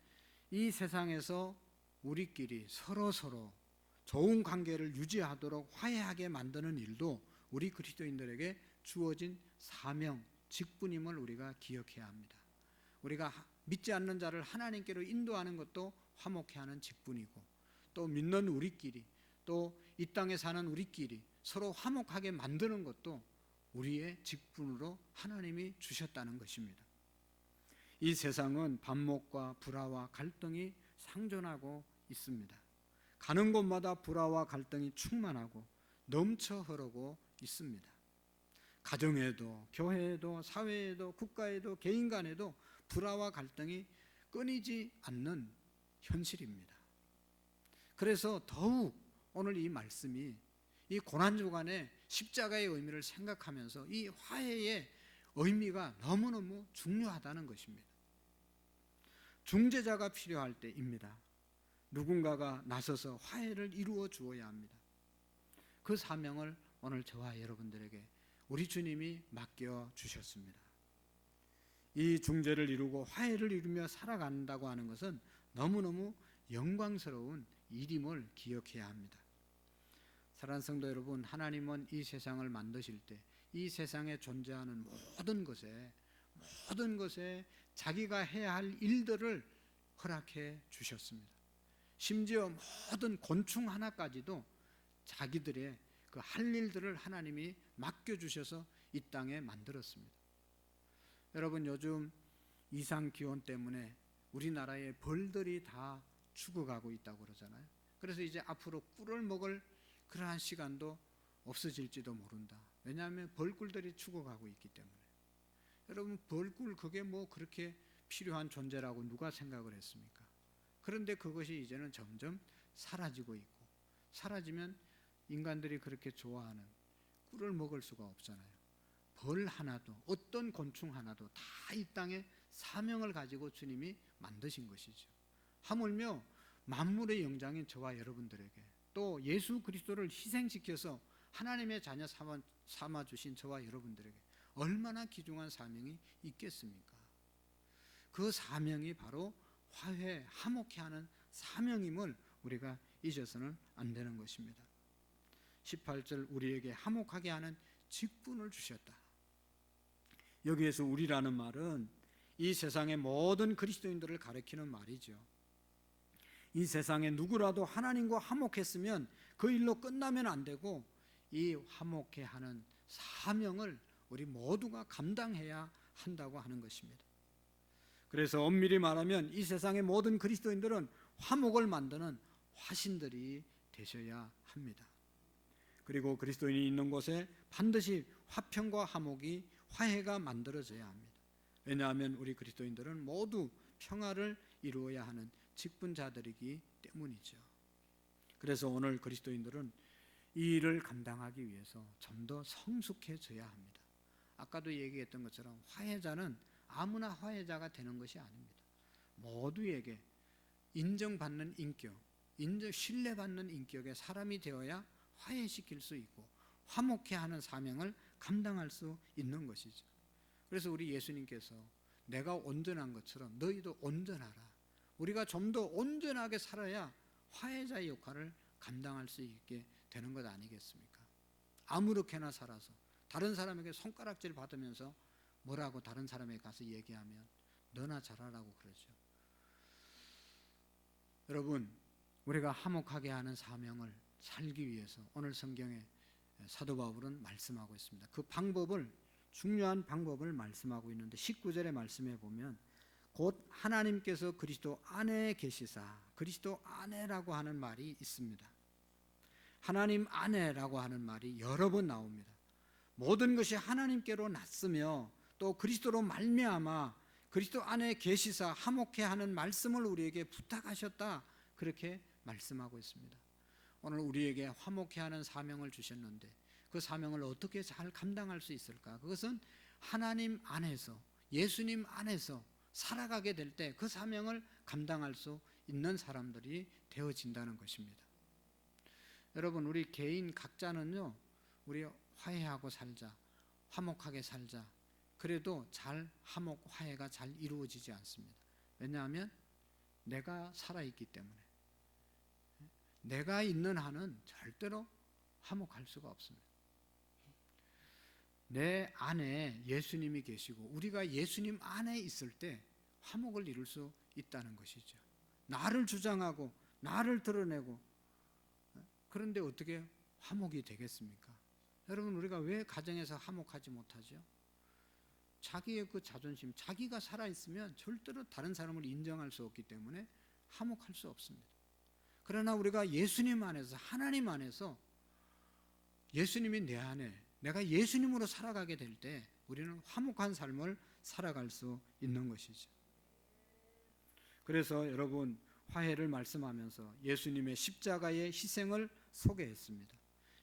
이 세상에서 우리끼리 서로 좋은 관계를 유지하도록 화해하게 만드는 일도 우리 그리스도인들에게 주어진 사명, 직분임을 우리가 기억해야 합니다. 우리가 믿지 않는 자를 하나님께로 인도하는 것도 화목해 하는 직분이고, 또 믿는 우리끼리, 또 이 땅에 사는 우리끼리 서로 화목하게 만드는 것도 우리의 직분으로 하나님이 주셨다는 것입니다. 이 세상은 반목과 불화와 갈등이 상존하고 있습니다. 가는 곳마다 불화와 갈등이 충만하고 넘쳐 흐르고 있습니다. 가정에도, 교회에도, 사회에도, 국가에도, 개인 간에도 불화와 갈등이 끊이지 않는 현실입니다. 그래서 더욱 오늘 이 말씀이 이 고난주간에 십자가의 의미를 생각하면서 이 화해의 의미가 너무너무 중요하다는 것입니다. 중재자가 필요할 때입니다. 누군가가 나서서 화해를 이루어 주어야 합니다. 그 사명을 오늘 저와 여러분들에게 우리 주님이 맡겨 주셨습니다. 이 중재를 이루고 화해를 이루며 살아간다고 하는 것은 너무너무 영광스러운 일임을 기억해야 합니다. 사랑하는 성도 여러분, 하나님은 이 세상을 만드실 때 이 세상에 존재하는 모든 것에 자기가 해야 할 일들을 허락해 주셨습니다. 심지어 모든 곤충 하나까지도 자기들의 그 할 일들을 하나님이 맡겨주셔서 이 땅에 만들었습니다. 여러분, 요즘 이상기온 때문에 우리나라의 벌들이 다 죽어가고 있다고 그러잖아요. 그래서 이제 앞으로 꿀을 먹을 그러한 시간도 없어질지도 모른다. 왜냐하면 벌꿀들이 죽어가고 있기 때문에. 여러분, 벌꿀 그게 뭐 그렇게 필요한 존재라고 누가 생각을 했습니까? 그런데 그것이 이제는 점점 사라지고 있고, 사라지면 인간들이 그렇게 좋아하는 꿀을 먹을 수가 없잖아요. 벌 하나도, 어떤 곤충 하나도 다 이 땅에 사명을 가지고 주님이 만드신 것이죠. 하물며 만물의 영장인 저와 여러분들에게, 또 예수 그리스도를 희생시켜서 하나님의 자녀 삼아주신 저와 여러분들에게 얼마나 귀중한 사명이 있겠습니까? 그 사명이 바로 화해, 화목해 하는 사명임을 우리가 잊어서는 안 되는 것입니다. 18절, 우리에게 화목하게 하는 직분을 주셨다. 여기에서 우리라는 말은 이 세상의 모든 그리스도인들을 가리키는 말이죠. 이 세상에 누구라도 하나님과 화목했으면 그 일로 끝나면 안 되고 이 화목해 하는 사명을 우리 모두가 감당해야 한다고 하는 것입니다. 그래서 엄밀히 말하면 이 세상의 모든 그리스도인들은 화목을 만드는 화신들이 되셔야 합니다. 그리고 그리스도인이 있는 곳에 반드시 화평과 화목이 화해가 만들어져야 합니다. 왜냐하면 우리 그리스도인들은 모두 평화를 이루어야 하는 직분자들이기 때문이죠. 그래서 오늘 그리스도인들은 이 일을 감당하기 위해서 좀 더 성숙해져야 합니다. 아까도 얘기했던 것처럼 화해자는 아무나 화해자가 되는 것이 아닙니다. 모두에게 인정받는 인격, 신뢰받는 인격의 사람이 되어야 화해시킬 수 있고 화목해 하는 사명을 감당할 수 있는 것이죠. 그래서 우리 예수님께서 내가 온전한 것처럼 너희도 온전하라. 우리가 좀 더 온전하게 살아야 화해자의 역할을 감당할 수 있게 되는 것 아니겠습니까? 아무렇게나 살아서 다른 사람에게 손가락질 받으면서 뭐라고 다른 사람에게 가서 얘기하면 너나 잘하라고 그러죠. 여러분, 우리가 화목하게 하는 사명을 살기 위해서 오늘 성경에 사도 바울은 말씀하고 있습니다. 그 방법을, 중요한 방법을 말씀하고 있는데 19절의 말씀에 보면 곧 하나님께서 그리스도 안에 계시사, 그리스도 안에라고 하는 말이 있습니다. 하나님 안에라고 하는 말이 여러 번 나옵니다. 모든 것이 하나님께로 났으며 또 그리스도로 말미암아 그리스도 안에 계시사 화목해 하는 말씀을 우리에게 부탁하셨다, 그렇게 말씀하고 있습니다. 오늘 우리에게 화목해 하는 사명을 주셨는데 그 사명을 어떻게 잘 감당할 수 있을까? 그것은 하나님 안에서, 예수님 안에서 살아가게 될 때 그 사명을 감당할 수 있는 사람들이 되어진다는 것입니다. 여러분, 우리 개인 각자는요, 우리 화해하고 살자, 화목하게 살자, 그래도 잘 화목, 화해가 잘 이루어지지 않습니다. 왜냐하면 내가 살아있기 때문에, 내가 있는 한은 절대로 화목할 수가 없습니다. 내 안에 예수님이 계시고 우리가 예수님 안에 있을 때 화목을 이룰 수 있다는 것이죠. 나를 주장하고 나를 드러내고, 그런데 어떻게 화목이 되겠습니까? 여러분, 우리가 왜 가정에서 화목하지 못하죠? 자기의 그 자존심, 자기가 살아있으면 절대로 다른 사람을 인정할 수 없기 때문에 화목할 수 없습니다. 그러나 우리가 예수님 안에서, 하나님 안에서 예수님이 내 안에, 내가 예수님으로 살아가게 될 때 우리는 화목한 삶을 살아갈 수 있는 것이죠. 그래서 여러분, 화해를 말씀하면서 예수님의 십자가의 희생을 소개했습니다.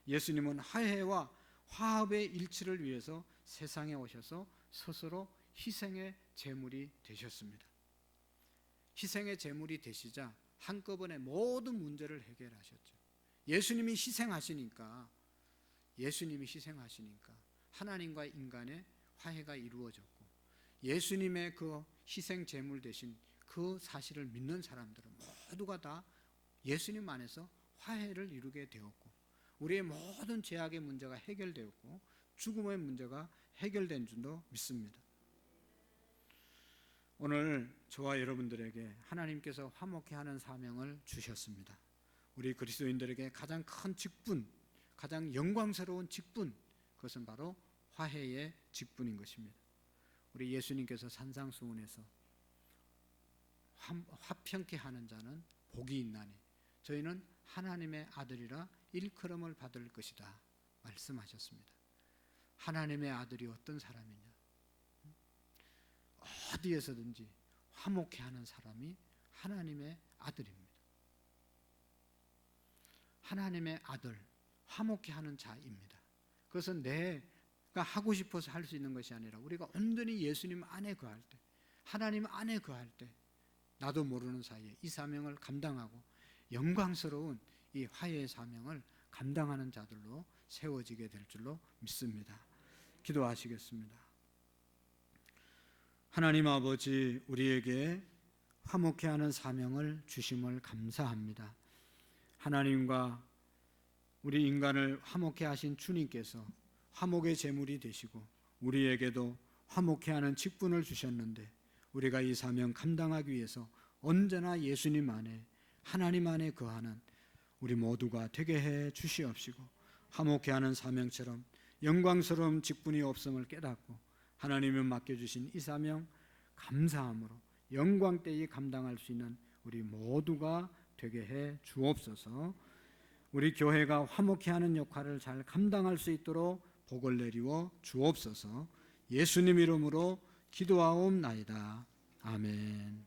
예수님은 화해와 화합의 일치를 위해서 세상에 오셔서 스스로 희생의 제물이 되셨습니다. 희생의 제물이 되시자 한꺼번에 모든 문제를 해결하셨죠. 예수님이 희생하시니까 하나님과 인간의 화해가 이루어졌고, 예수님의 그 희생 제물 대신 그 사실을 믿는 사람들은 모두가 다 예수님 안에서 화해를 이루게 되었고, 우리의 모든 죄악의 문제가 해결되었고 죽음의 문제가 해결된 줄로 믿습니다. 오늘 저와 여러분들에게 하나님께서 화목해 하는 사명을 주셨습니다. 우리 그리스도인들에게 가장 큰 직분, 가장 영광스러운 직분, 그것은 바로 화해의 직분인 것입니다. 우리 예수님께서 산상수훈에서 화평케 하는 자는 복이 있나니 저희는 하나님의 아들이라 일컬음을 받을 것이다 말씀하셨습니다. 하나님의 아들이 어떤 사람이냐? 어디에서든지 화목해 하는 사람이 하나님의 아들입니다. 하나님의 아들, 화목해 하는 자입니다. 그것은 내가 하고 싶어서 할 수 있는 것이 아니라 우리가 온전히 예수님 안에 거할 때, 하나님 안에 거할 때 나도 모르는 사이에 이 사명을 감당하고 영광스러운 이 화해의 사명을 감당하는 자들로 세워지게 될 줄로 믿습니다. 기도하시겠습니다. 하나님 아버지, 우리에게 화목해 하는 사명을 주심을 감사합니다. 하나님과 우리 인간을 화목해 하신 주님께서 화목의 제물이 되시고 우리에게도 화목해 하는 직분을 주셨는데 우리가 이 사명 감당하기 위해서 언제나 예수님 안에 하나님 안에 거하는 우리 모두가 되게 해 주시옵시고, 화목해 하는 사명처럼 영광스러운 직분이 없음을 깨닫고 하나님이 맡겨주신 이 사명 감사함으로 영광되이 감당할 수 있는 우리 모두가 되게 해 주옵소서. 우리 교회가 화목해 하는 역할을 잘 감당할 수 있도록 복을 내리워 주옵소서. 예수님 이름으로 기도하옵나이다. 아멘.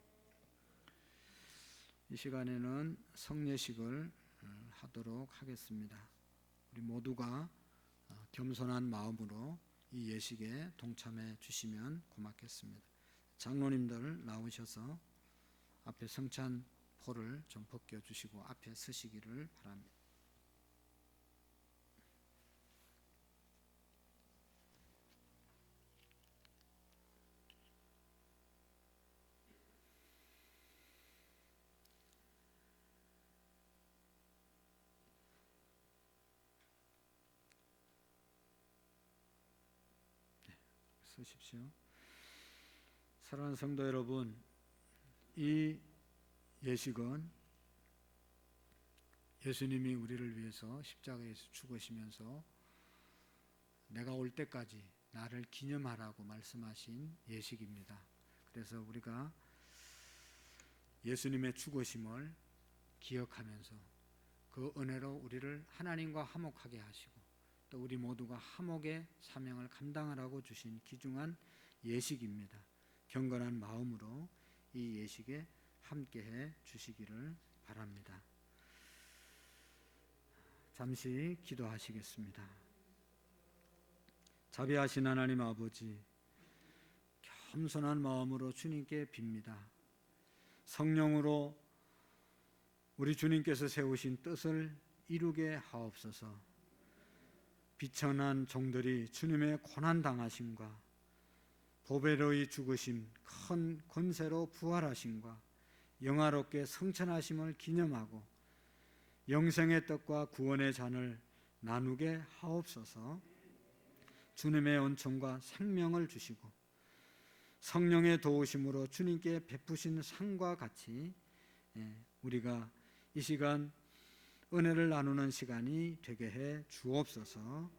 이 시간에는 성례식을 하도록 하겠습니다. 우리 모두가 겸손한 마음으로 이 예식에 동참해 주시면 고맙겠습니다. 장로님들 나오셔서 앞에 성찬포를 좀 벗겨주시고 앞에 서시기를 바랍니다. 서십시오. 사랑하는 성도 여러분, 이 예식은 예수님이 우리를 위해서 십자가에서 죽으시면서 내가 올 때까지 나를 기념하라고 말씀하신 예식입니다. 그래서 우리가 예수님의 죽으심을 기억하면서 그 은혜로 우리를 하나님과 화목하게 하시고 또 우리 모두가 화목의 사명을 감당하라고 주신 귀중한 예식입니다. 경건한 마음으로 이 예식에 함께해 주시기를 바랍니다. 잠시 기도하시겠습니다. 자비하신 하나님 아버지, 겸손한 마음으로 주님께 빕니다. 성령으로 우리 주님께서 세우신 뜻을 이루게 하옵소서. 비천한 종들이 주님의 고난당하심과 보배로이 죽으심, 큰 권세로 부활하심과 영화롭게 성천하심을 기념하고 영생의 떡과 구원의 잔을 나누게 하옵소서. 주님의 은총과 생명을 주시고 성령의 도우심으로 주님께 베푸신 상과 같이 우리가 이 시간 은혜를 나누는 시간이 되게 해 주옵소서.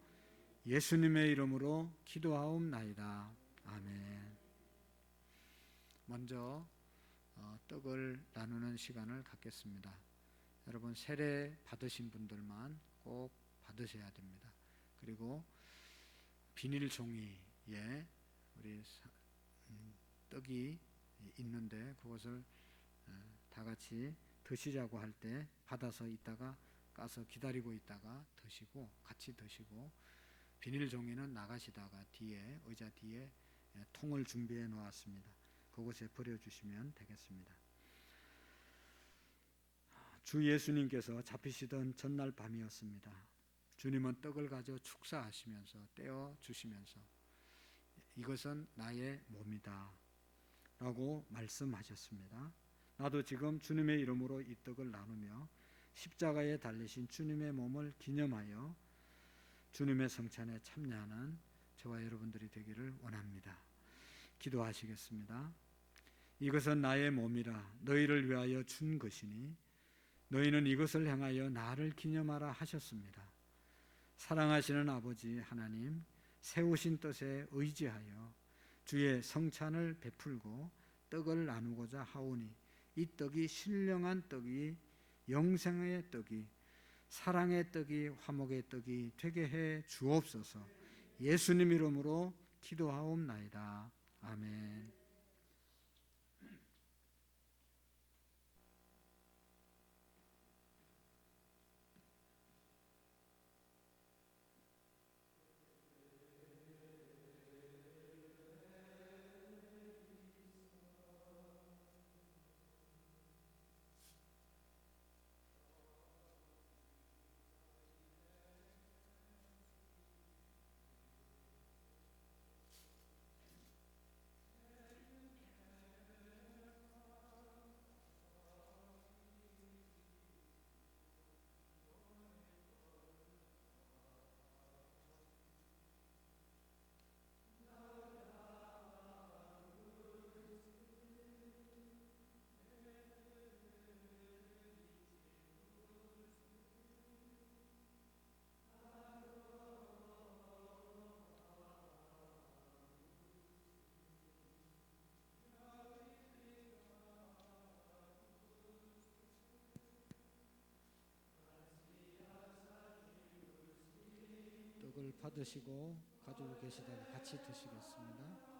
예수님의 이름으로 기도하옵나이다. 아멘. 먼저 떡을 나누는 시간을 갖겠습니다. 여러분, 세례 받으신 분들만 꼭 받으셔야 됩니다. 그리고 비닐 종이에 우리 떡이 있는데 그것을 다 같이 드시자고 할 때 받아서 있다가 까서 기다리고 있다가 드시고 같이 드시고, 비닐 종이는 나가시다가 뒤에 의자 뒤에 통을 준비해 놓았습니다. 그곳에 버려주시면 되겠습니다. 주 예수님께서 잡히시던 전날 밤이었습니다. 주님은 떡을 가져 축사하시면서 떼어 주시면서 이것은 나의 몸이다 라고 말씀하셨습니다. 나도 지금 주님의 이름으로 이 떡을 나누며 십자가에 달리신 주님의 몸을 기념하여 주님의 성찬에 참여하는 저와 여러분들이 되기를 원합니다. 기도하시겠습니다. 이것은 나의 몸이라 너희를 위하여 준 것이니 너희는 이것을 행하여 나를 기념하라 하셨습니다. 사랑하시는 아버지 하나님, 세우신 뜻에 의지하여 주의 성찬을 베풀고 떡을 나누고자 하오니 이 떡이 신령한 떡이 영생의 떡이 사랑의 떡이 화목의 떡이 되게 해 주옵소서. 예수님 이름으로 기도하옵나이다. 아멘. 떡을 받으시고 가지고 계시다가 같이 드시겠습니다.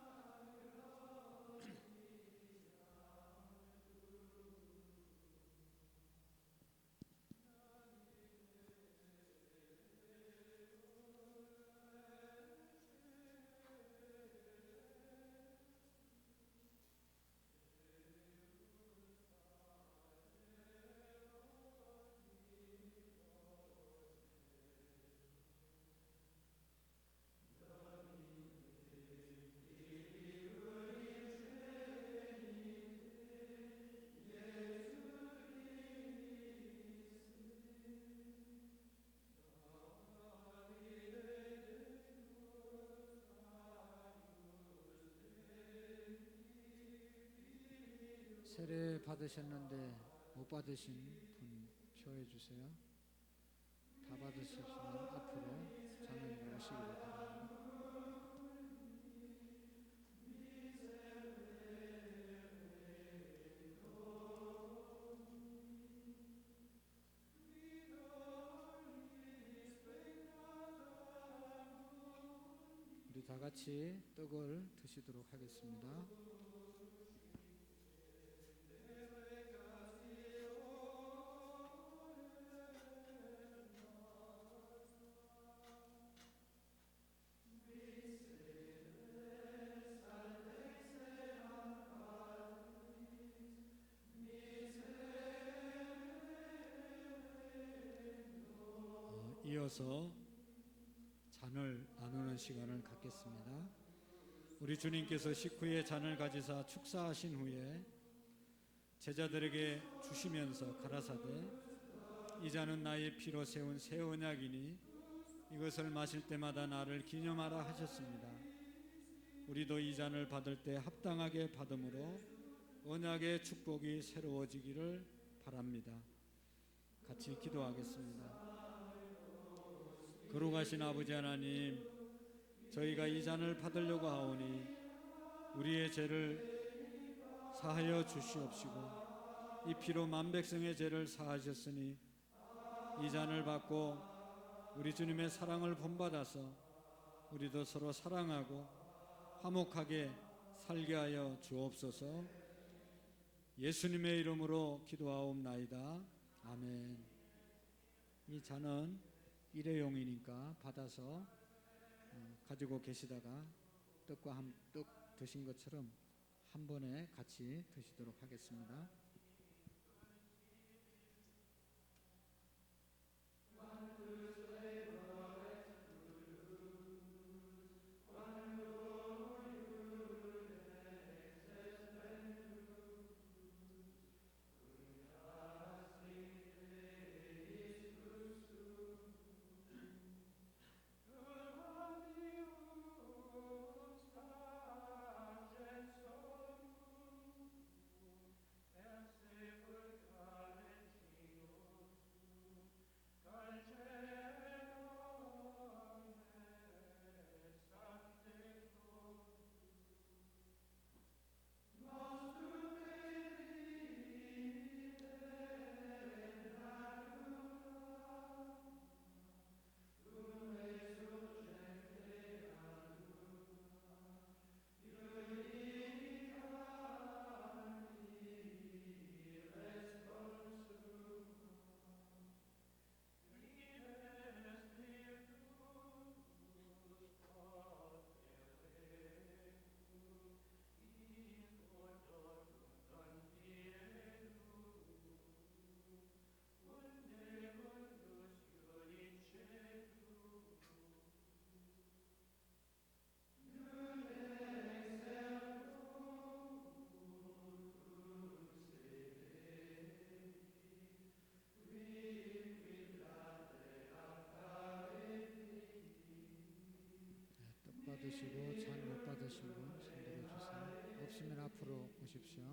세례 받으셨는데 못 받으신 분 표해 주세요. 다 받으셨으면 앞으로 장로님으로 오시기를 바랍니다. 우리 다 같이 떡을 드시도록 하겠습니다. 이어서 잔을 나누는 시간을 갖겠습니다. 우리 주님께서 식후에 잔을 가지사 축사하신 후에 제자들에게 주시면서 가라사대 이 잔은 나의 피로 세운 새 언약이니 이것을 마실 때마다 나를 기념하라 하셨습니다. 우리도 이 잔을 받을 때 합당하게 받음으로 언약의 축복이 새로워지기를 바랍니다. 같이 기도하겠습니다. 거룩하신 아버지 하나님, 저희가 이 잔을 받으려고 하오니 우리의 죄를 사하여 주시옵시고 이 피로 만백성의 죄를 사하셨으니 이 잔을 받고 우리 주님의 사랑을 본받아서 우리도 서로 사랑하고 화목하게 살게 하여 주옵소서. 예수님의 이름으로 기도하옵나이다. 아멘. 이 잔은 일회용이니까 받아서 가지고 계시다가 떡과 떡 드신 것처럼 한 번에 같이 드시도록 하겠습니다. 받으시고 잔 못 받으신 분 손 들어주세요. 없으면 앞으로 오십시오.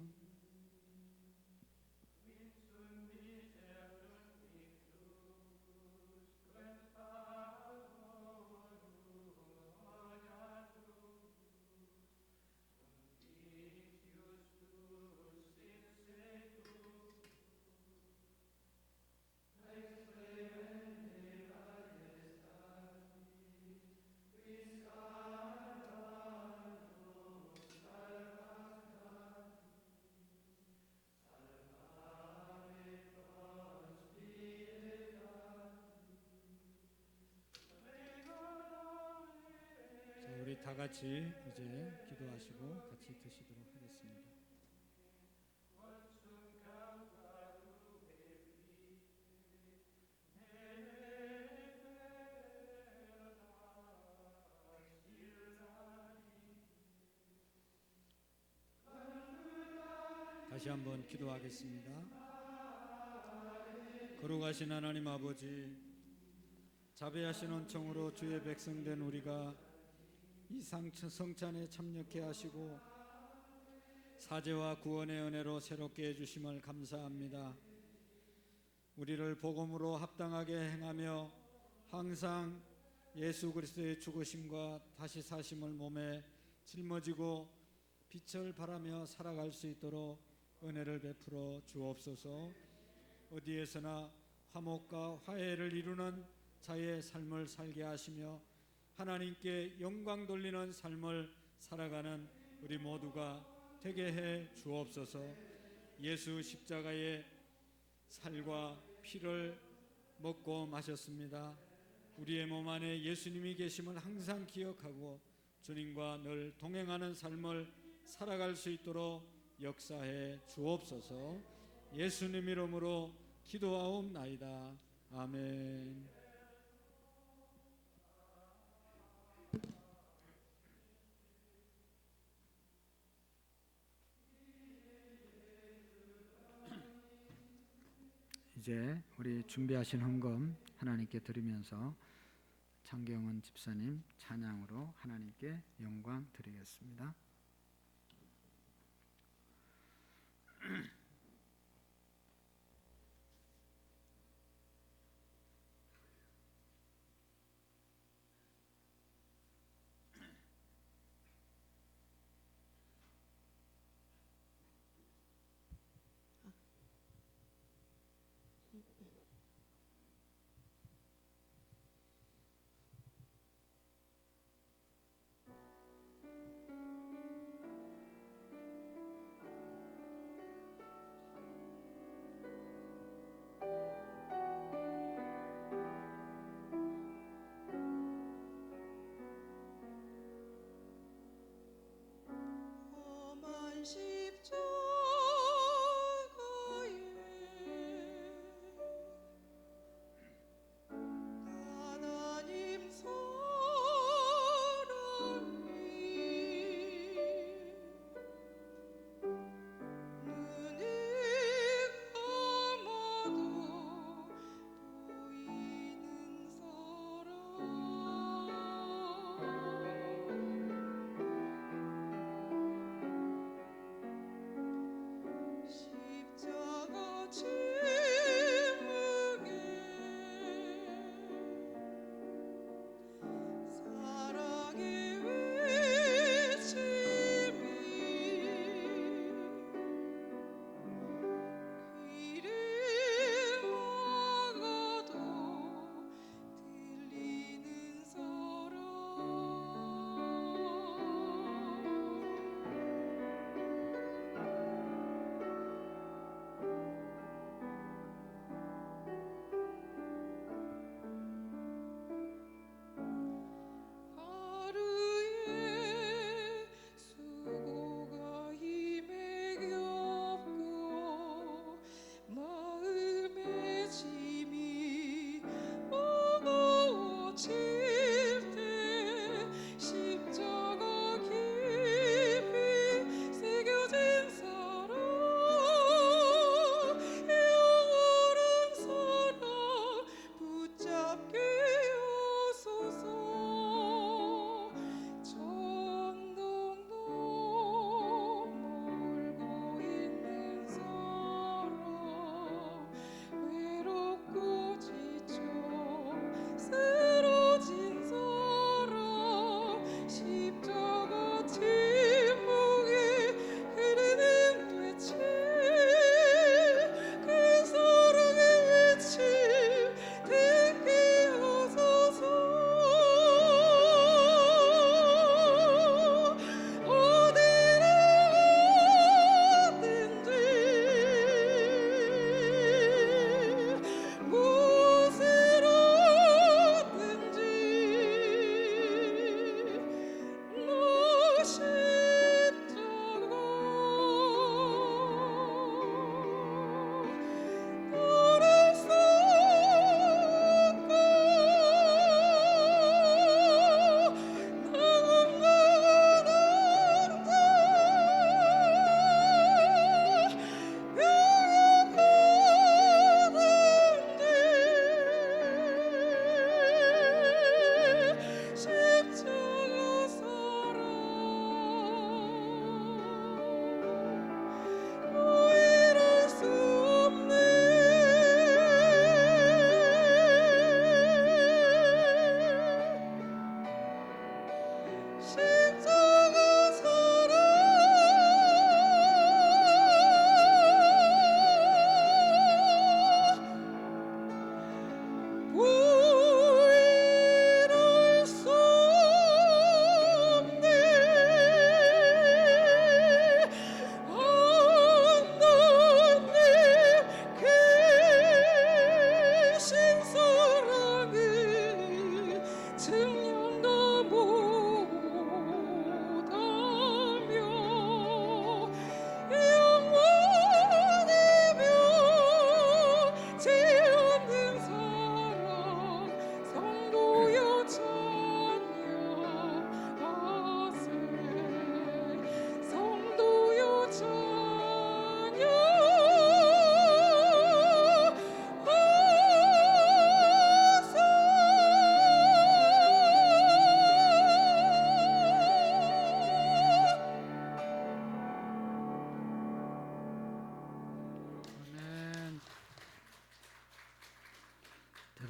다 같이 이제 기도하시고 같이 드시도록 하겠습니다. 다시 한번 기도하겠습니다. 거룩하신 하나님 아버지, 자비하신 은총으로 주의 백성된 우리가 이 성찬에 참여케 하시고 사죄와 구원의 은혜로 새롭게 해주심을 감사합니다. 우리를 복음으로 합당하게 행하며 항상 예수 그리스도의 죽으심과 다시 사심을 몸에 짊어지고 빛을 발하며 살아갈 수 있도록 은혜를 베풀어 주옵소서. 어디에서나 화목과 화해를 이루는 자의 삶을 살게 하시며 하나님께 영광 돌리는 삶을 살아가는 우리 모두가 되게 해 주옵소서. 예수 십자가의 살과 피를 먹고 마셨습니다. 우리의 몸 안에 예수님이 계심을 항상 기억하고 주님과 늘 동행하는 삶을 살아갈 수 있도록 역사해 주옵소서. 예수님 이름으로 기도하옵나이다. 아멘. 이제 우리 준비하신 헌금 하나님께 드리면서 장경은 집사님 찬양으로 하나님께 영광 드리겠습니다.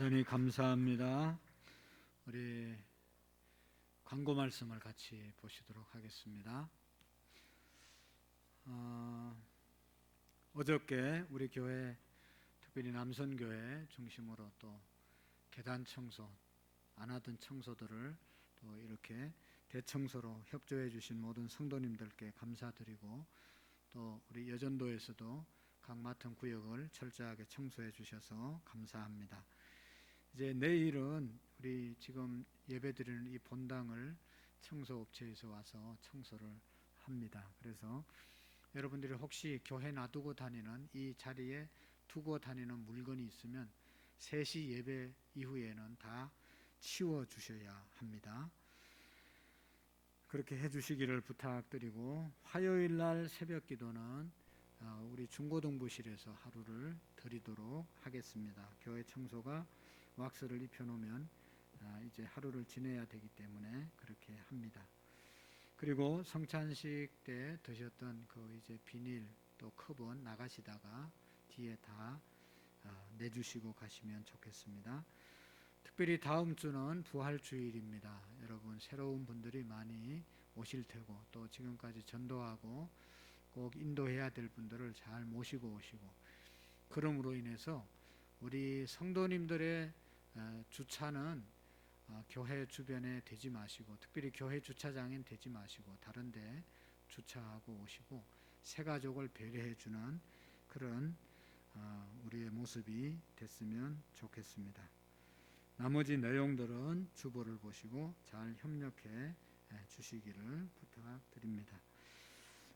대단히 감사합니다. 우리 광고 말씀을 같이 보시도록 하겠습니다. 어저께 우리 교회, 특별히 남선교회 중심으로 또 계단 청소, 안 하던 청소들을 또 이렇게 대청소로 협조해 주신 모든 성도님들께 감사드리고, 또 우리 여전도에서도 각 맡은 구역을 철저하게 청소해 주셔서 감사합니다. 이제 내일은 우리 지금 예배드리는 이 본당을 청소업체에서 와서 청소를 합니다. 그래서 여러분들이 혹시 교회 놔두고 다니는, 이 자리에 두고 다니는 물건이 있으면 3시 예배 이후에는 다 치워 주셔야 합니다. 그렇게 해주시기를 부탁드리고, 화요일 날 새벽 기도는 우리 중고등부실에서 하루를 드리도록 하겠습니다. 교회 청소가 왁스를 입혀놓으면 이제 하루를 지내야 되기 때문에 그렇게 합니다. 그리고 성찬식 때 드셨던 그 이제 비닐 또 컵은 나가시다가 뒤에 다 내주시고 가시면 좋겠습니다. 특별히 다음 주는 부활주일입니다. 여러분 새로운 분들이 많이 오실 테고, 또 지금까지 전도하고 꼭 인도해야 될 분들을 잘 모시고 오시고, 그러므로 인해서 우리 성도님들의 주차는 교회 주변에 되지 마시고, 특별히 교회 주차장엔 되지 마시고 다른 데 주차하고 오시고, 새 가족을 배려해 주는 그런 우리의 모습이 됐으면 좋겠습니다. 나머지 내용들은 주보를 보시고 잘 협력해 주시기를 부탁드립니다.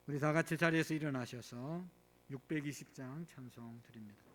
우리 다 같이 자리에서 일어나셔서 620장 찬송 드립니다.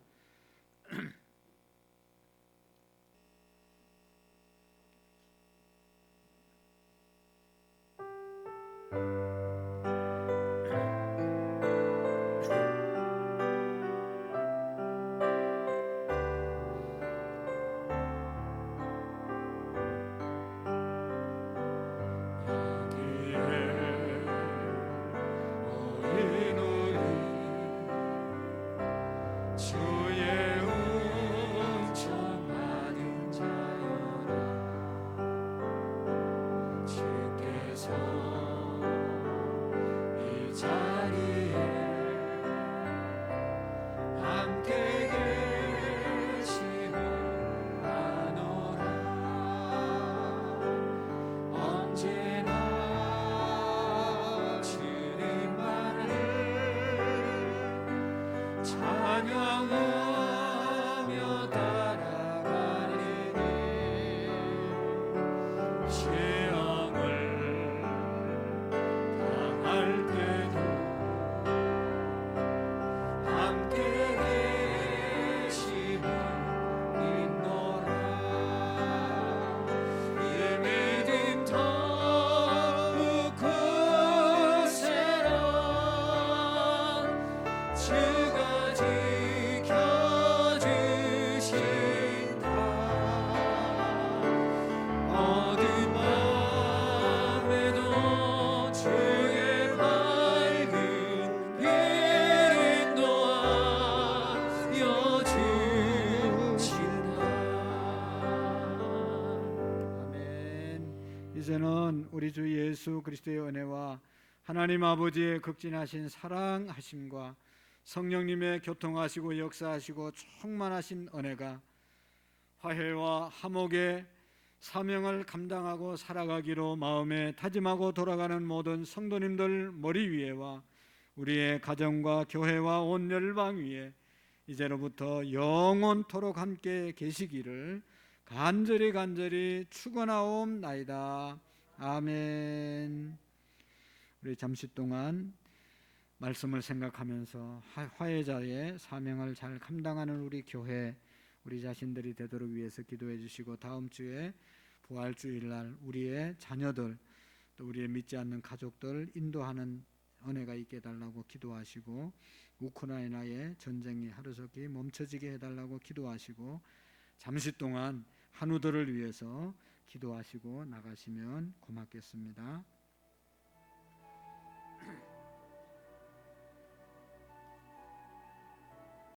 이제는 우리 주 예수 그리스도의 은혜와 하나님 아버지의 극진하신 사랑하심과 성령님의 교통하시고 역사하시고 충만하신 은혜가 화해와 화목의 사명을 감당하고 살아가기로 마음에 다짐하고 돌아가는 모든 성도님들 머리 위에와 우리의 가정과 교회와 온 열방 위에 이제로부터 영원토록 함께 계시기를 간절히 축원하옵나이다. 아멘. 우리 잠시 동안 말씀을 생각하면서 화해자의 사명을 잘 감당하는 우리 교회, 우리 자신들이 되도록 위해서 기도해 주시고, 다음 주에 부활주일날 우리의 자녀들 또 우리의 믿지 않는 가족들 인도하는 은혜가 있게 해달라고 기도하시고, 우크라이나의 전쟁이 하루속히 멈춰지게 해달라고 기도하시고, 잠시 동안 한우들을 위해서 기도하시고 나가시면 고맙겠습니다.